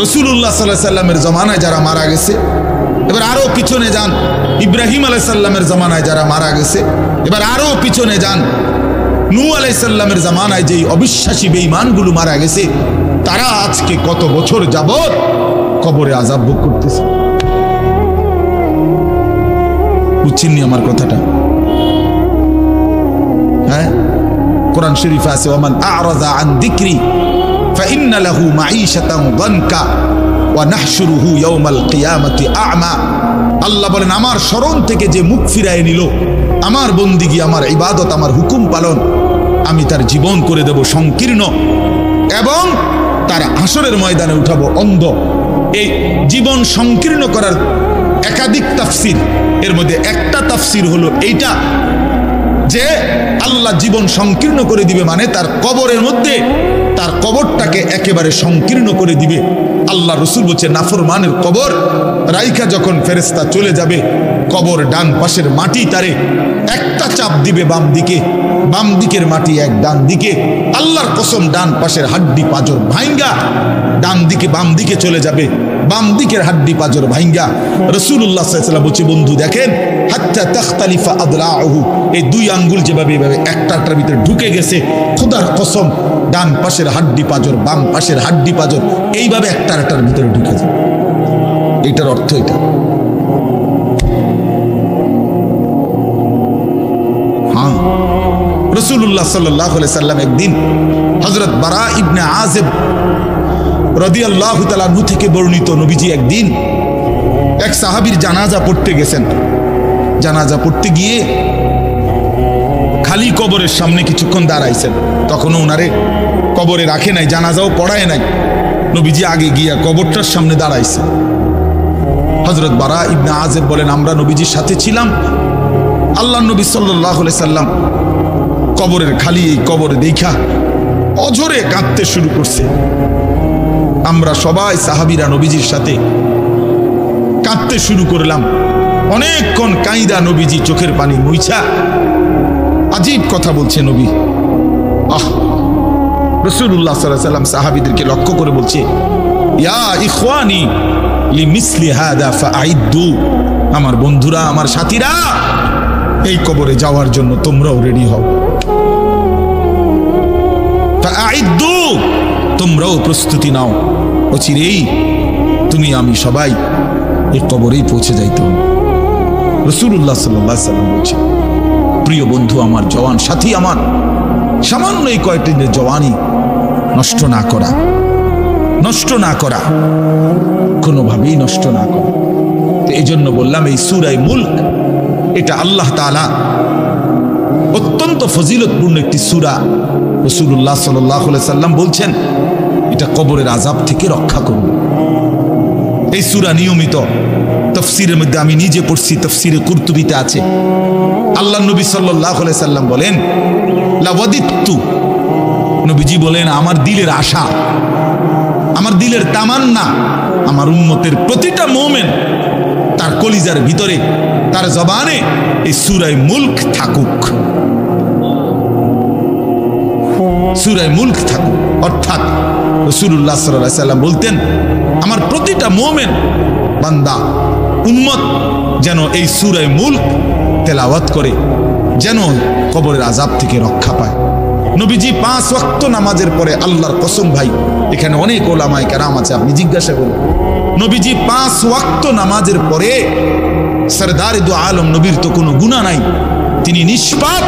রাসূলুল্লাহ সাল্লাল্লাহু আলাইহি সাল্লামের জমানায় যারা মারা গেছে, এবার আরো পিছনে যান, ইব্রাহিম আলাইহিস সালামের জমানায় যারা মারা গেছে, এবার আরো পিছনে যান, নূহ আলাইহিস সালামের জমানায় যেই অবিশ্বাসী বেঈমানগুলো মারা গেছে, তারা আজকে কত বছর যাবত কবরে আযাব ভোগ করতেছে। বুঝছেননি আমার কথাটা? হ্যাঁ, কোরআন শরীফে আছে, ওয়ামান আ'রাযা আন যিকরি ফাইন্না লাহু মাঈশাতান দানকা ওয়া নাহশুরুহু ইয়াওমাল কিয়ামাতি আ'মা। আল্লাহ বলেন, আমার স্মরণ থেকে যে মুখ ফিরায় নিল, আমার বন্দিগি, আমার ইবাদত, আমার হুকুম পালন, আমি তার জীবন করে দেব সংকীর্ণ এবং তার হাসরের ময়দানে উঠাবো অন্ধ। এই জীবন সংকীর্ণ করার একাধিক তাফসির, এর মধ্যে একটা তাফসির হলো এইটা যে আল্লাহ জীবন সংকীর্ণ করে দিবে, মানে তার কবরের মধ্যে তার কবরটাকে একেবারে সংকীর্ণ করে দিবে। আল্লাহ রসুল বলছে, নাফরমানের কবর রাইখা যখন ফেরেশতা চলে যাবে, কবর ডান পাশের মাটি তারে একটা চাপ দিবে বাম দিকে, বাম দিকের মাটি এক ডান দিকে। আল্লাহর কসম, ডান পাশের হাড্ডি পাঁজর ভাঙ্গা ডান দিকে বাম দিকে চলে যাবে, বাম দিকের হাড্ডি পাঁজর ভাঙ্গা। রাসূলুল্লাহ সাল্লাল্লাহু আলাইহি ওয়াসাল্লাম বলছে, বন্ধু দেখেন, হাত্তা তাখতালিফা আদলাউহু, এই 2 আঙ্গুল যেভাবে এভাবে একটাটার ভিতরে ঢুকে গেছে, খোদার কসম, ডান পাশের হাড্ডি পাঁজর, বাম পাশের হাড্ডি পাঁজর এইভাবে একটার ভিতরে ঢুকে যায়। এটার অর্থ এটা। হ্যাঁ, রাসূলুল্লাহ সাল্লাল্লাহু আলাইহি সাল্লাম একদিন হযরত বারা ইবনে আযিব রাদিয়াল্লাহু তাআলা আনহু থেকে বর্ণিত, নবীজি একদিন এক সাহাবীর জানাজা পড়তে গেছেন। জানাজা পড়তে গিয়ে খালি কবরের সামনে কিছুক্ষণ দাঁড়াইছেন, তখনও ওনারে কবরে রাখে নাই, জানাজাও পড়ায় নাই। নবীজি আগে গিয়া কবরটার সামনে দাঁড়াইছে। হযরত বারা ইবনে আযিব বলেন, আমরা নবীজির সাথে ছিলাম। আল্লাহর নবী সাল্লাল্লাহু আলাইহি সাল্লাম কবরের খালি এই কবর দেখা অঝরে কাঁদতে শুরু করছে। আমরা সবাই সাহাবীরা নবীজির সাথে কাঁদতে শুরু করলাম। অনেকক্ষণ কাইদা নবীজি চোখের পানি মুইছা আজীব কথা বলছে নবী। রাসূলুল্লাহ সাল্লাল্লাহু আলাইহি সাল্লাম সাহাবীদেরকে লক্ষ্য করে বলছে, ইয়া ইখওয়ানি লিমিসলি হাদা ফাআইদ্দু, আমার বন্ধুরা, আমার সাথীরা, এই কবরে যাওয়ার জন্য তোমরাও রেডি হও। ফাআইদ্দু, তোমরাও প্রস্তুতি নাও, অচিরেই তুমি আমি সবাই এই কবরেই পৌঁছে যাইতে হবে। রাসূলুল্লাহ সাল্লাল্লাহু আলাইহি সাল্লাম বলছে, প্রিয় বন্ধু আমার, জওয়ান সাথী আমার, সামান্য এই কয়েকটি জওয়ানি নষ্ট না করা, নষ্ট না করা, কোনোভাবেই নষ্ট না করা। তো এই জন্য বললাম এই সূরা মুলক এটা আল্লাহ তাআলা অত্যন্ত ফজিলতপূর্ণ একটি সূরা। রাসূলুল্লাহ সাল্লাল্লাহু আলাইহি সাল্লাম বলছেন এটা কবরের আযাব থেকে রক্ষা করবে। এই সূরা নিয়মিত তাফসীরের মধ্যে আমি নিজে পড়ছি, তাফসীরে কুরতুবীতে আছে। আল্লাহ নবী সাল্লাল্লাহু আলাইহি সাল্লাম বলেন লাওয়াদিতু, নবীজি বলেন আমার দিলের আশা, আমার দিলের তামান্না, আমার উম্মতের প্রতিটা মুমিন তার কলিজার ভিতরে, তার জবানে এই সূরা মুলক থাকুক, সূরা মুলক থাকুক। অর্থাৎ রাসূলুল্লাহ সাল্লাল্লাহু আলাইহি সাল্লাম বলতেন আমার প্রতিটা মুমিন বান্দা উম্মত যেন এই সূরা মুলক তেলাওয়াত করে, যেন কবরের আযাব থেকে রক্ষা পায়। নবীজি 5 ওয়াক্ত নামাজের পরে, আল্লাহর কসম ভাই এখানে অনেক ওলামায়ে কেরাম আছে, আপনি জিজ্ঞাসা করুন, নবীজি 5 ওয়াক্ত নামাজের পরে, সরদারে দু আলম নবীর তো কোনো গুনাহ নাই, তিনি নিষ্পাপ,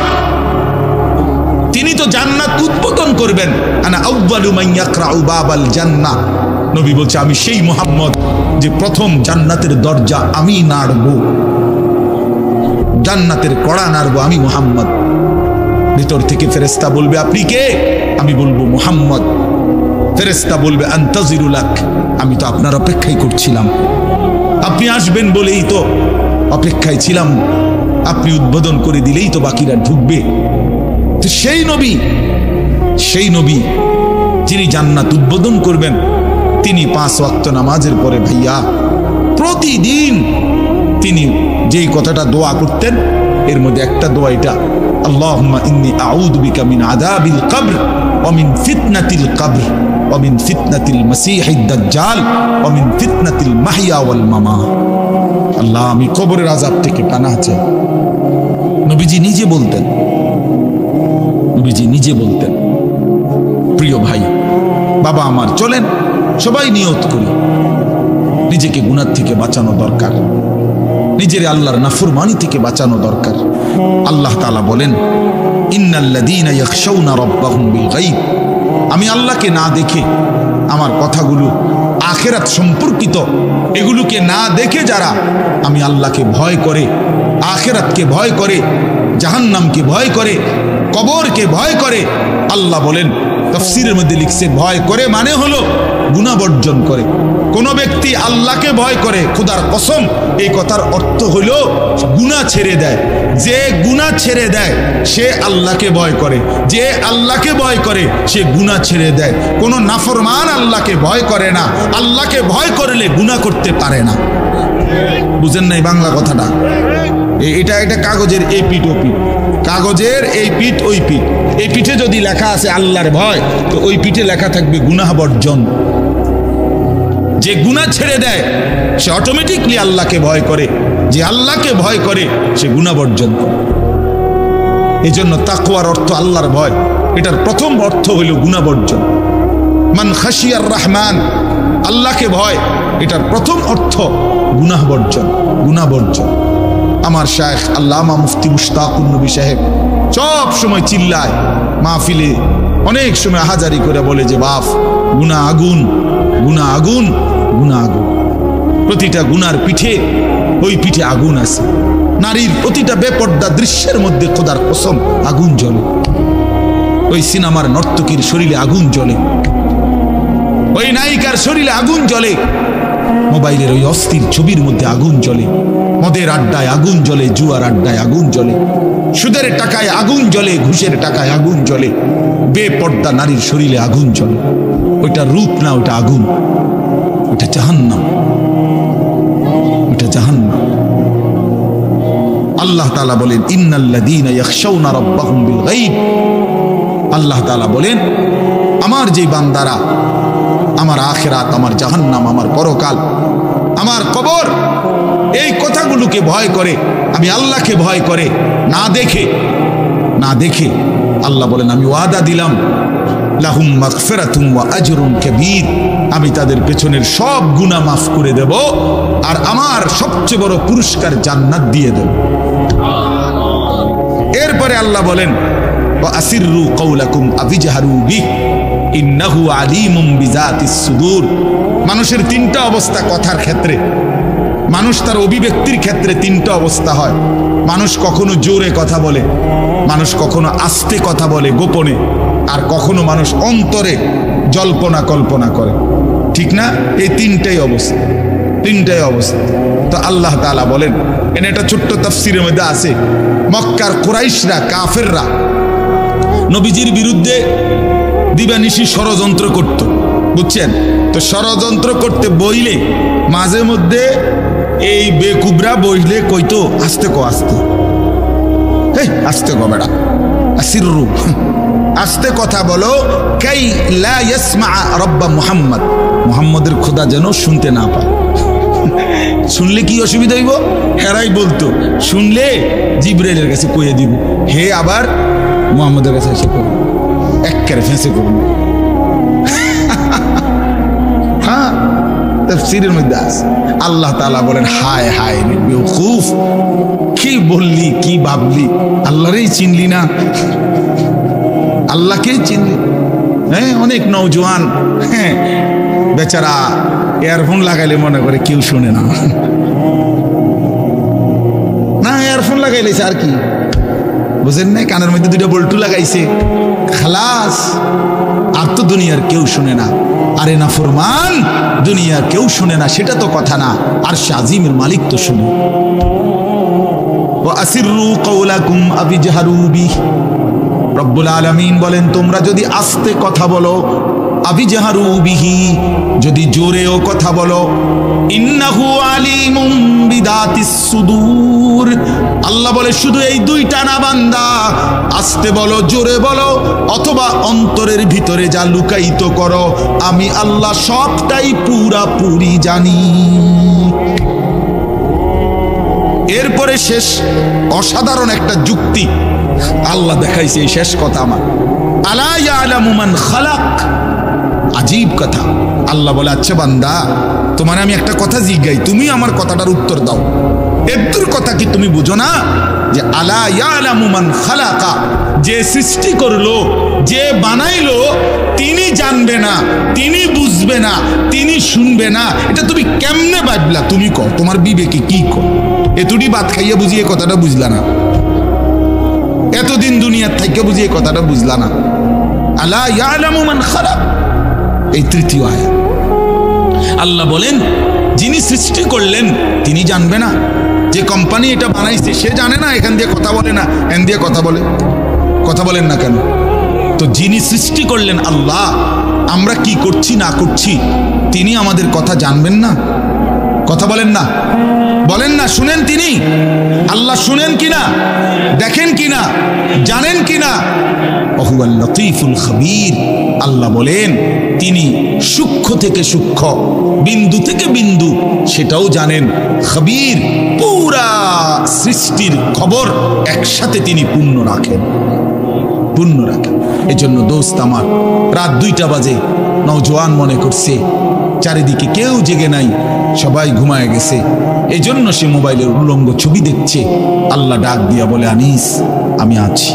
তিনি তো জান্নাত উদ্বোধন করবেন। আনা আউয়ালু মান ইয়াকরাউ বাবাল জান্নাহ, নবী বলছে আমি সেই মুহাম্মদ যে প্রথম জান্নাতের দরজা আমি নাড়ব, জান্নাতের কড়া নাড়ব আমি মুহাম্মদ। ভিতর থেকে ফেরেশতা বলবে আপনি কে? আমি বলবো মুহাম্মদ। ফেরেশতা বলবে আনতাজিরু লাক, আমি তো আপনার অপেক্ষাই করছিলাম, আপনি আসবেন বলেই তো অপেক্ষায় ছিলাম, আপনি উদ্বোধন করে দিলেই তো বাকিরা ঢুকবে। তো সেই নবী যিনি জান্নাত উদ্বোধন করবেন, তিনি 5 ওয়াক্ত নামাজের পরে ভাইয়া প্রতিদিন তিনি যেই কথাটা দোয়া করতেন, এর মধ্যে একটা দোয়া এটা, আল্লাহুম্মা ইন্নী আউযু বিকা মিন আযাবিল কবর ওয়া মিন ফিতনাতিল কবর ওয়া মিন ফিতনাতিল মাসীহিদ দাজ্জাল ওয়া মিন ফিতনাতিল মাহইয়া ওয়াল মামাত। আল্লাহ আমি কবরের আযাব থেকে পানাহ চাই। নবীজি নিজে বলতেন। প্রিয় ভাই বাবা আমার, চলেন সবাই নিয়ত করি, নিজেকে গুনাহ থেকে বাঁচানো দরকার, নিজের আল্লাহর নাফরমানি থেকে বাঁচানো দরকার। আল্লাহ তাআলা বলেন ইন্নাল্লাযীনা ইয়াখশাউনা রাব্বাহুম বিল গায়ব, আমি আল্লাহকে না দেখে, আমার কথাগুলো আখিরাত সম্পর্কিত, এগুলোকে না দেখে যারা আমি আল্লাহকে ভয় করে, আখিরাতকে ভয় করে, জাহান্নামকে ভয় করে, কবরকে ভয় করে, আল্লাহ বলেন তাফসীরের মধ্যে লিখছে ভয় করে মানে হলো গুনাহ বর্জন করে। কোন ব্যক্তি আল্লাহকে ভয় করে, খোদার কসম এই কথার অর্থ হলো গুনাহ ছেড়ে দেয়। যে গুনাহ ছেড়ে দেয় সে আল্লাহকে ভয় করে, যে আল্লাহকে ভয় করে সে গুনাহ ছেড়ে দেয়। কোন নাফরমান আল্লাহকে ভয় করে না, আল্লাহকে ভয় করলে গুনাহ করতে পারে না। বুঝেন নাই বাংলা কথাটা? এটা কাগজের এই পিঠ ও পিঠ, কাগজের এই পিঠ ওই পিঠ। এই পিঠে যদি লেখা আছে আল্লাহর ভয়, তো ওই পিঠে লেখা থাকবে গুনাহ বর্জন। যে গুনাহ ছেড়ে দেয় সে অটোমেটিকলি আল্লাহকে ভয় করে, যে আল্লাহকে ভয় করে সে গুনাহ বর্জন করে। এই জন্য তাকওয়ার অর্থ আল্লাহর ভয়, এটার প্রথম অর্থ হইল গুনাহ বর্জন। মান খাশিয়ার রহমান, আল্লাহকে ভয়, এটার প্রথম অর্থ গুনাহ বর্জন, গুনাহ বর্জন। আমার শায়েখ আল্লামা মুফতি মুশতাকুন নবী সাহেব সব সময় চিল্লায় মাহফিলে, অনেক সময় হাজারি করে বলে যে বাপ গুনাহ আগুন, গুনাহ আগুন, গুনাহ আগুন। প্রতিটা গুনার পিঠে ওই পিঠে আগুন আছে। নারীর প্রতিটা বেপর্দা দৃশ্যের মধ্যে খোদার কসম আগুন জ্বলে। ওই সিনেমার নর্তকীর শরীরে আগুন জ্বলে, ওই নায়িকার শরীরে আগুন জ্বলে, মোবাইলের ওই অস্থির ছবির মধ্যে আগুন জ্বলে, মদের আড্ডায় আগুন জ্বলে, জুয়ার আড্ডায় আগুন জ্বলে, সুদের টাকায় আগুন জ্বলে, ঘুষের টাকায় আগুন জ্বলে, বেপর্দা নারীর শরীরে আগুন জ্বলে। ওইটা রূপ না, ওইটা আগুন, ওইটা জাহান্নাম, ওইটা জাহান্নাম। আল্লাহ তাআলা বলেন ইন্নাল্লাযীনা ইয়াখশাউনা রাব্বাহুম বিল গায়ব, আল্লাহ তাআলা বলেন আমার যে বান্দারা আমার আখিরাত, আমার জাহান্নাম, আমার পরকাল, আমার কবর, এই কথাগুলোকে ভয় করে, আমি আল্লাহকে ভয় করে, না দেখে আল্লাহ বলেন আমি ওয়াদা দিলাম লাহুম মাগফিরাতুম ওয়া আজরুন কাবীর, আমি তাদের পেছনের সব গুনাহ মাফ করে দেব আর আমার সবচেয়ে বড় পুরস্কার জান্নাত দিয়ে দেব। এরপরে আল্লাহ বলেন ওয়া আসিররু কাওলাকুম আবিজহারু বিহি, ইন্নাহু আলিমুম বিযাতিস সুদূর। মানুষের তিনটা অবস্থা কথার ক্ষেত্রে, মানুষ তার অভিব্যক্তির ক্ষেত্রে তিনটা অবস্থা হয়। মানুষ কখনো জোরে কথা বলে, মানুষ কখনো আস্তে কথা বলে গোপনে, আর কখনো মানুষ অন্তরে জল্পনা কল্পনা করে, ঠিক না? এই তিনটাই অবস্থা, তিনটাই অবস্থা। তো আল্লাহ তাআলা বলেন, এনে একটা ছোট্ট তাফসীরের মধ্যে আছে, মক্কার কুরাইশরা, কাফেররা নবীজির বিরুদ্ধে দিবানিশি ষড়যন্ত্র করত, বুঝছেন? তো ষড়যন্ত্র করতে বইলে মাঝে মধ্যে এই বেকুবরা বইলে কইতো, আস্তে কো, আস্তে, আস্তে কো বেড়া, আসিররু, আস্তে কথা বলো, কাই লা ইয়াসমা রব্বা মুহাম্মদ, মুহাম্মদের খোদা যেন শুনতে না পায়। শুনলে কি অসুবিধা হইব? হেরাই বলতো, শুনলে জিবরাইলের কাছে কইয়ে দিব, হে আবার মুহাম্মদের কাছে এসে করবো, একেবারে ফেঁসে করবো। হ্যাঁ, তাফসীরের মধ্যে আছে। আল্লাহ তাআলা বলেন, হায় হায় রে বেওকুফ, কি বললি, কি ভাবলি, আল্লাহরেই চিনলি না, আল্লাহকেই চিনলি। হ্যাঁ, অনেক নওজোয়ান হ্যাঁ বেচারা ইয়ারফোন লাগাইলে মনে করে কেউ শুনে না, না ইয়ারফোন লাগাইলে আর কি বুঝেন না, কানের মধ্যে দুইটা বল্টু লাগাইছে, খালাস, আর তো দুনিয়ার কেউ শুনে না। আরে না ফরমান, দুনিয়া কেউ শুনে না সেটা তো কথা না, আর শাজিমের মালিক তো শুনে। ওয়া আসিররু কাওলাকুম আবি জাহারু বিহি, রব্বুল আলামিন বলেন, তোমরা যদি আস্তে কথা বলো, আবি জাহারু বিহি, যদি জোরেও কথা বলো, ইন্নাহু আলিমুম বিযাতিস সুদূর, আল্লাহ বলে শুধু এই দুইটা না বান্দা, আস্তে বলো, জোরে বলো, অথবা অন্তরের ভিতরে যা লুকায়িত করো, আমি আল্লাহ সবটাই পুরাপুরি জানি। এরপরে শেষ অসাধারণ একটা যুক্তি আল্লাহ দেখাইছে, এই শেষ কথা আমার, আলা ইয়ালামু মান খালাক, আজীব কথা। আল্লাহ বলে, আচ্ছা বান্দা, তোমার আমি একটা কথা জিজ্ঞাই, তুমি আমার কথাটার উত্তর দাও। এর কথা কি তুমি বুঝো না যে আলা ইয়ালামু মান খালাকা, যে সৃষ্টি করলো, যে বানাইলো, তিনি জানবে না, তিনি বুঝবে না, তিনি শুনবে না, এটা তুমি কেমনে ভাবলা? তুমি কও, তোমার বিবেকে কি কও? এতটি ভাত খাইয়া বুঝিয়ে কথাটা বুঝলা না, এতদিন দুনিয়ার থেকে বুঝিয়ে কথাটা বুঝলা না। আলা ইয়ালামু মান খালাক, এই তৃতীয় আয়াত। আল্লাহ বলেন, যিনি সৃষ্টি করলেন তিনি জানবে না? যে কোম্পানি এটা বানাইছে সে জানে না এখান দিয়ে কথা বলে না, এখান দিয়ে কথা বলে? কথা বলেন না কেন? তো যিনি সৃষ্টি করলেন আল্লাহ, আমরা কি করছি না করছি তিনি আমাদের কথা জানবেন না? কথা বলেন না, বলেন না, শুনেন তিনি? আল্লাহ শুনেন কিনা, দেখেন কিনা, জানেন কিনা? ওহুয়াল লতীফুল খবীর, আল্লাহ বলেন তিনি সূক্ষ্ম থেকে সূক্ষ্ম, বিন্দু থেকে বিন্দু সেটাও জানেন। খবীর, পুরা সৃষ্টির খবর একসাথে তিনি পূর্ণ রাখেন, পূর্ণ রাখেন। এজন্য দোস্ত আমার, রাত 2টা বাজে, নওজোয়ান মনে করছে চারিদিকে কেউ জেগে নাই, সবাই ঘুমায় গেছে, এই জন্য সে মোবাইলের উলঙ্গ ছবি দেখছে। আল্লাহ ডাক দিয়া বলে, আনিস আমি আছি।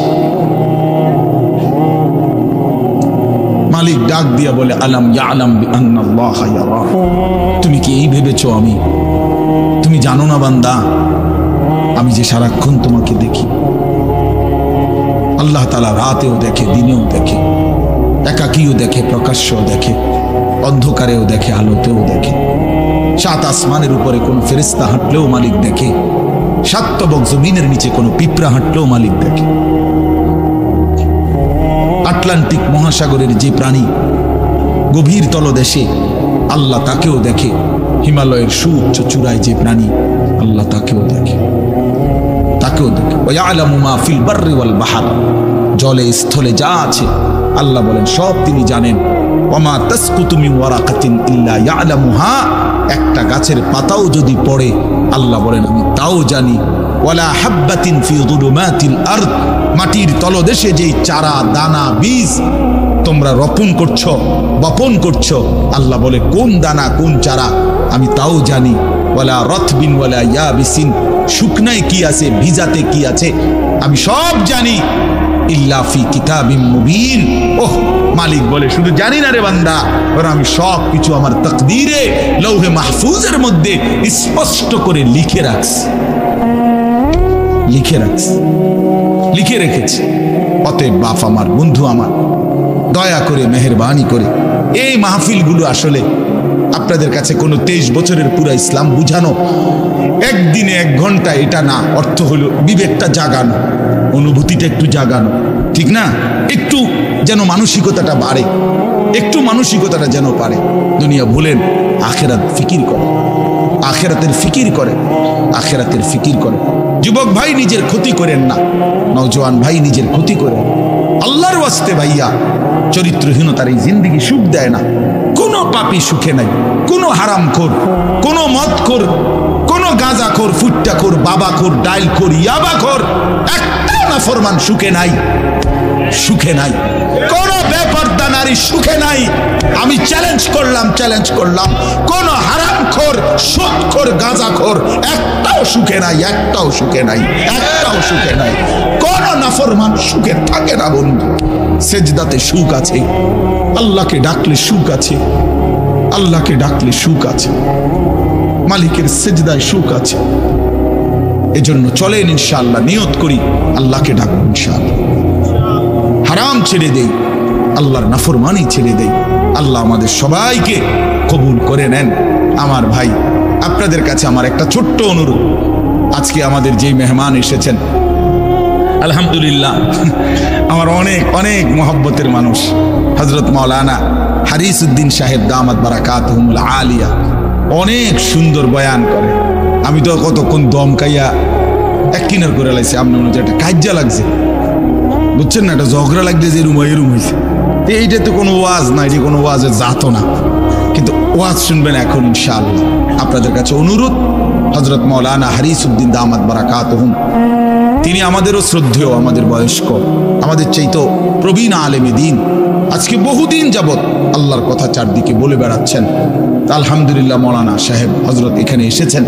মালিক ডাক দিয়া বলে, আলাম ইয়ালাম বিআন্নাল্লাহা ইয়ারা, তুমি কি এই ভেবেছো তুমি জানো না বান্দা, আমি যে সারাক্ষণ তোমাকে দেখি। আল্লাহ তাআলা রাতেও দেখে, দিনেও দেখে, একাকীও দেখে, প্রকাশ্যও দেখে, অন্ধকারেও দেখে, আলোতেও দেখে। 7 আসমানের উপরে কোন ফেরেশতা হাঁটলেও মালিক দেখে, 7 তবক জমিনের নিচে কোন পিঁপড়া হাঁটলেও মালিক দেখে। আটলান্টিক মহাসাগরের যে প্রাণী গভীর তলদেশে, আল্লাহ তাকেও দেখে। হিমালয়ের সুউচ্চ চূড়ায় যে প্রাণী, আল্লাহ তাকেও দেখে, তাকেও দেখে। ওয়া ইয়ালামু মা ফিল বাররি ওয়াল বাহর, জলে স্থলে যা আছে আল্লাহ বলেন সব তিনি জানেন। ওয়া মা তাসকুতু মিন ওয়ারাকাতিন ইল্লা ইয়ালামুহা, একটা গাছের পাতাও যদি পড়ে আল্লাহ বলেন আমি তাও জানি। ওয়ালা হাব্বাতিন ফি যুলুমাতিল আরদ, মাটির তলদেশে যেই চারা দানা বীজ তোমরা রোপণ করছো, বপন করছো, আল্লাহ বলে কোন দানা কোন চারা আমি তাও জানি। ওয়ালা রাতবিন ওয়ালা ইয়াবিসিন, শুকনায় কি আছে ভিজাতে কি আছে আমি সব জানি। ইল্লা ফি কিতাবিম মুবিন। ওহ, মালিক বলে শুধু জানি না রে বান্দা, বরং আমি সব কিছু আমার তাকদীরে লৌহে মাহফুজের মধ্যে স্পষ্ট করে লিখে রাখছি, লিখে রেখেছি। অতএব বাপ আমার, বন্ধু আমার, দয়া করে মেহেরবানি করে এই মাহফিলগুলো আসলে আপনাদের কাছে কোনো 23 বছরের পুরা ইসলাম বুঝানো, একদিনে 1 ঘন্টা, এটা না। অর্থ হলো বিবেকটা জাগানো, অনুভূতিটা একটু জাগানো, ঠিক না? একটু যেন মানসিকতাটা বাড়ে, একটু মানসিকতাটা যেন পারে। দুনিয়া ভুলেন, আখেরাত ফিকির করে, আখেরাতের ফিকির করে, আখেরাতের ফিকির করে। যুবক ভাই নিজের ক্ষতি করেন না, নওজোয়ান ভাই নিজের ক্ষতি করেন। আল্লাহর ওয়াস্তে ভাইয়া, চরিত্রহীনতার এই জিন্দেগি সুখ দেয় না। কোনো পাপী সুখে নাই, কোনো হারামখোর, কোনো মদখোর, কোনো গাঁজাখোর, ফুট্টাখোর, বাবাখোর, ডাইলখোর, ইয়াবাখোর, একটা নাফরমান সুখে নাই, সুখে নাই। কোন বেপরদা নারী সুখে নাই। আমি চ্যালেঞ্জ করলাম, কোন হারামখোর, সুদখোর, গাঁজাখোর একটাও সুখে নাই, একটাও সুখে নাই, একটাও সুখে নাই। কোন নাফরমান সুখে থাকে না বন্ধু। সেজদাতে সুখ আছে, আল্লাহকে ডাকলে সুখ আছে, আল্লাহকে ডাকলে সুখ আছে, মালিকের সেজদায় সুখ আছে। এজন্য চলেন ইনশাআল্লাহ, নিয়ত করি আল্লাহকে ডাকবো ইনশাআল্লাহ। হারাম ছেড়ে দেই, আল্লাহর নাফরমানি ছেড়ে দেই। আল্লাহ আমাদের সবাইকে কবুল করে নেন। আমার ভাই, আপনাদের কাছে আমার একটা ছোট্ট অনুরোধ। আজকে আমাদের যেই মেহমান এসেছেন, আলহামদুলিল্লাহ, আমার অনেক অনেক মহব্বতের মানুষ, হযরত মাওলানা হারিস উদ্দিন সাহেব দামাত বারাকাতুহুমুল আলিয়া, অনেক সুন্দর বয়ান করে। আমি তো কতক্ষণ দমকাইয়া এক কিনার করে লাইছি, আপনার মনে হচ্ছে একটা কাজ্জা লাগছে, বুঝছেন না? একটা ঝগড়া লাগছে যে এরুম হয়েছে। এইটা তো কোনো ওয়াজ না, এটি কোনো ওয়াজের জাতও না, কিন্তু ওয়াজ শুনবেন এখন ইনশাআল্লাহ। আপনাদের কাছে অনুরোধ, হযরত মাওলানা হারিস উদ্দিন দামাত বারাকাতুহুম, তিনি আমাদেরও শ্রদ্ধেয়, আমাদের বয়স্ক, আমাদের চাইতো প্রবীণ আলেমে দ্বীন। আজকে বহুদিন যাবৎ আল্লাহর কথা চারদিকে বলে বেড়াচ্ছেন। আলহামদুলিল্লাহ, মাওলানা সাহেব হযরত এখানে এসেছেন।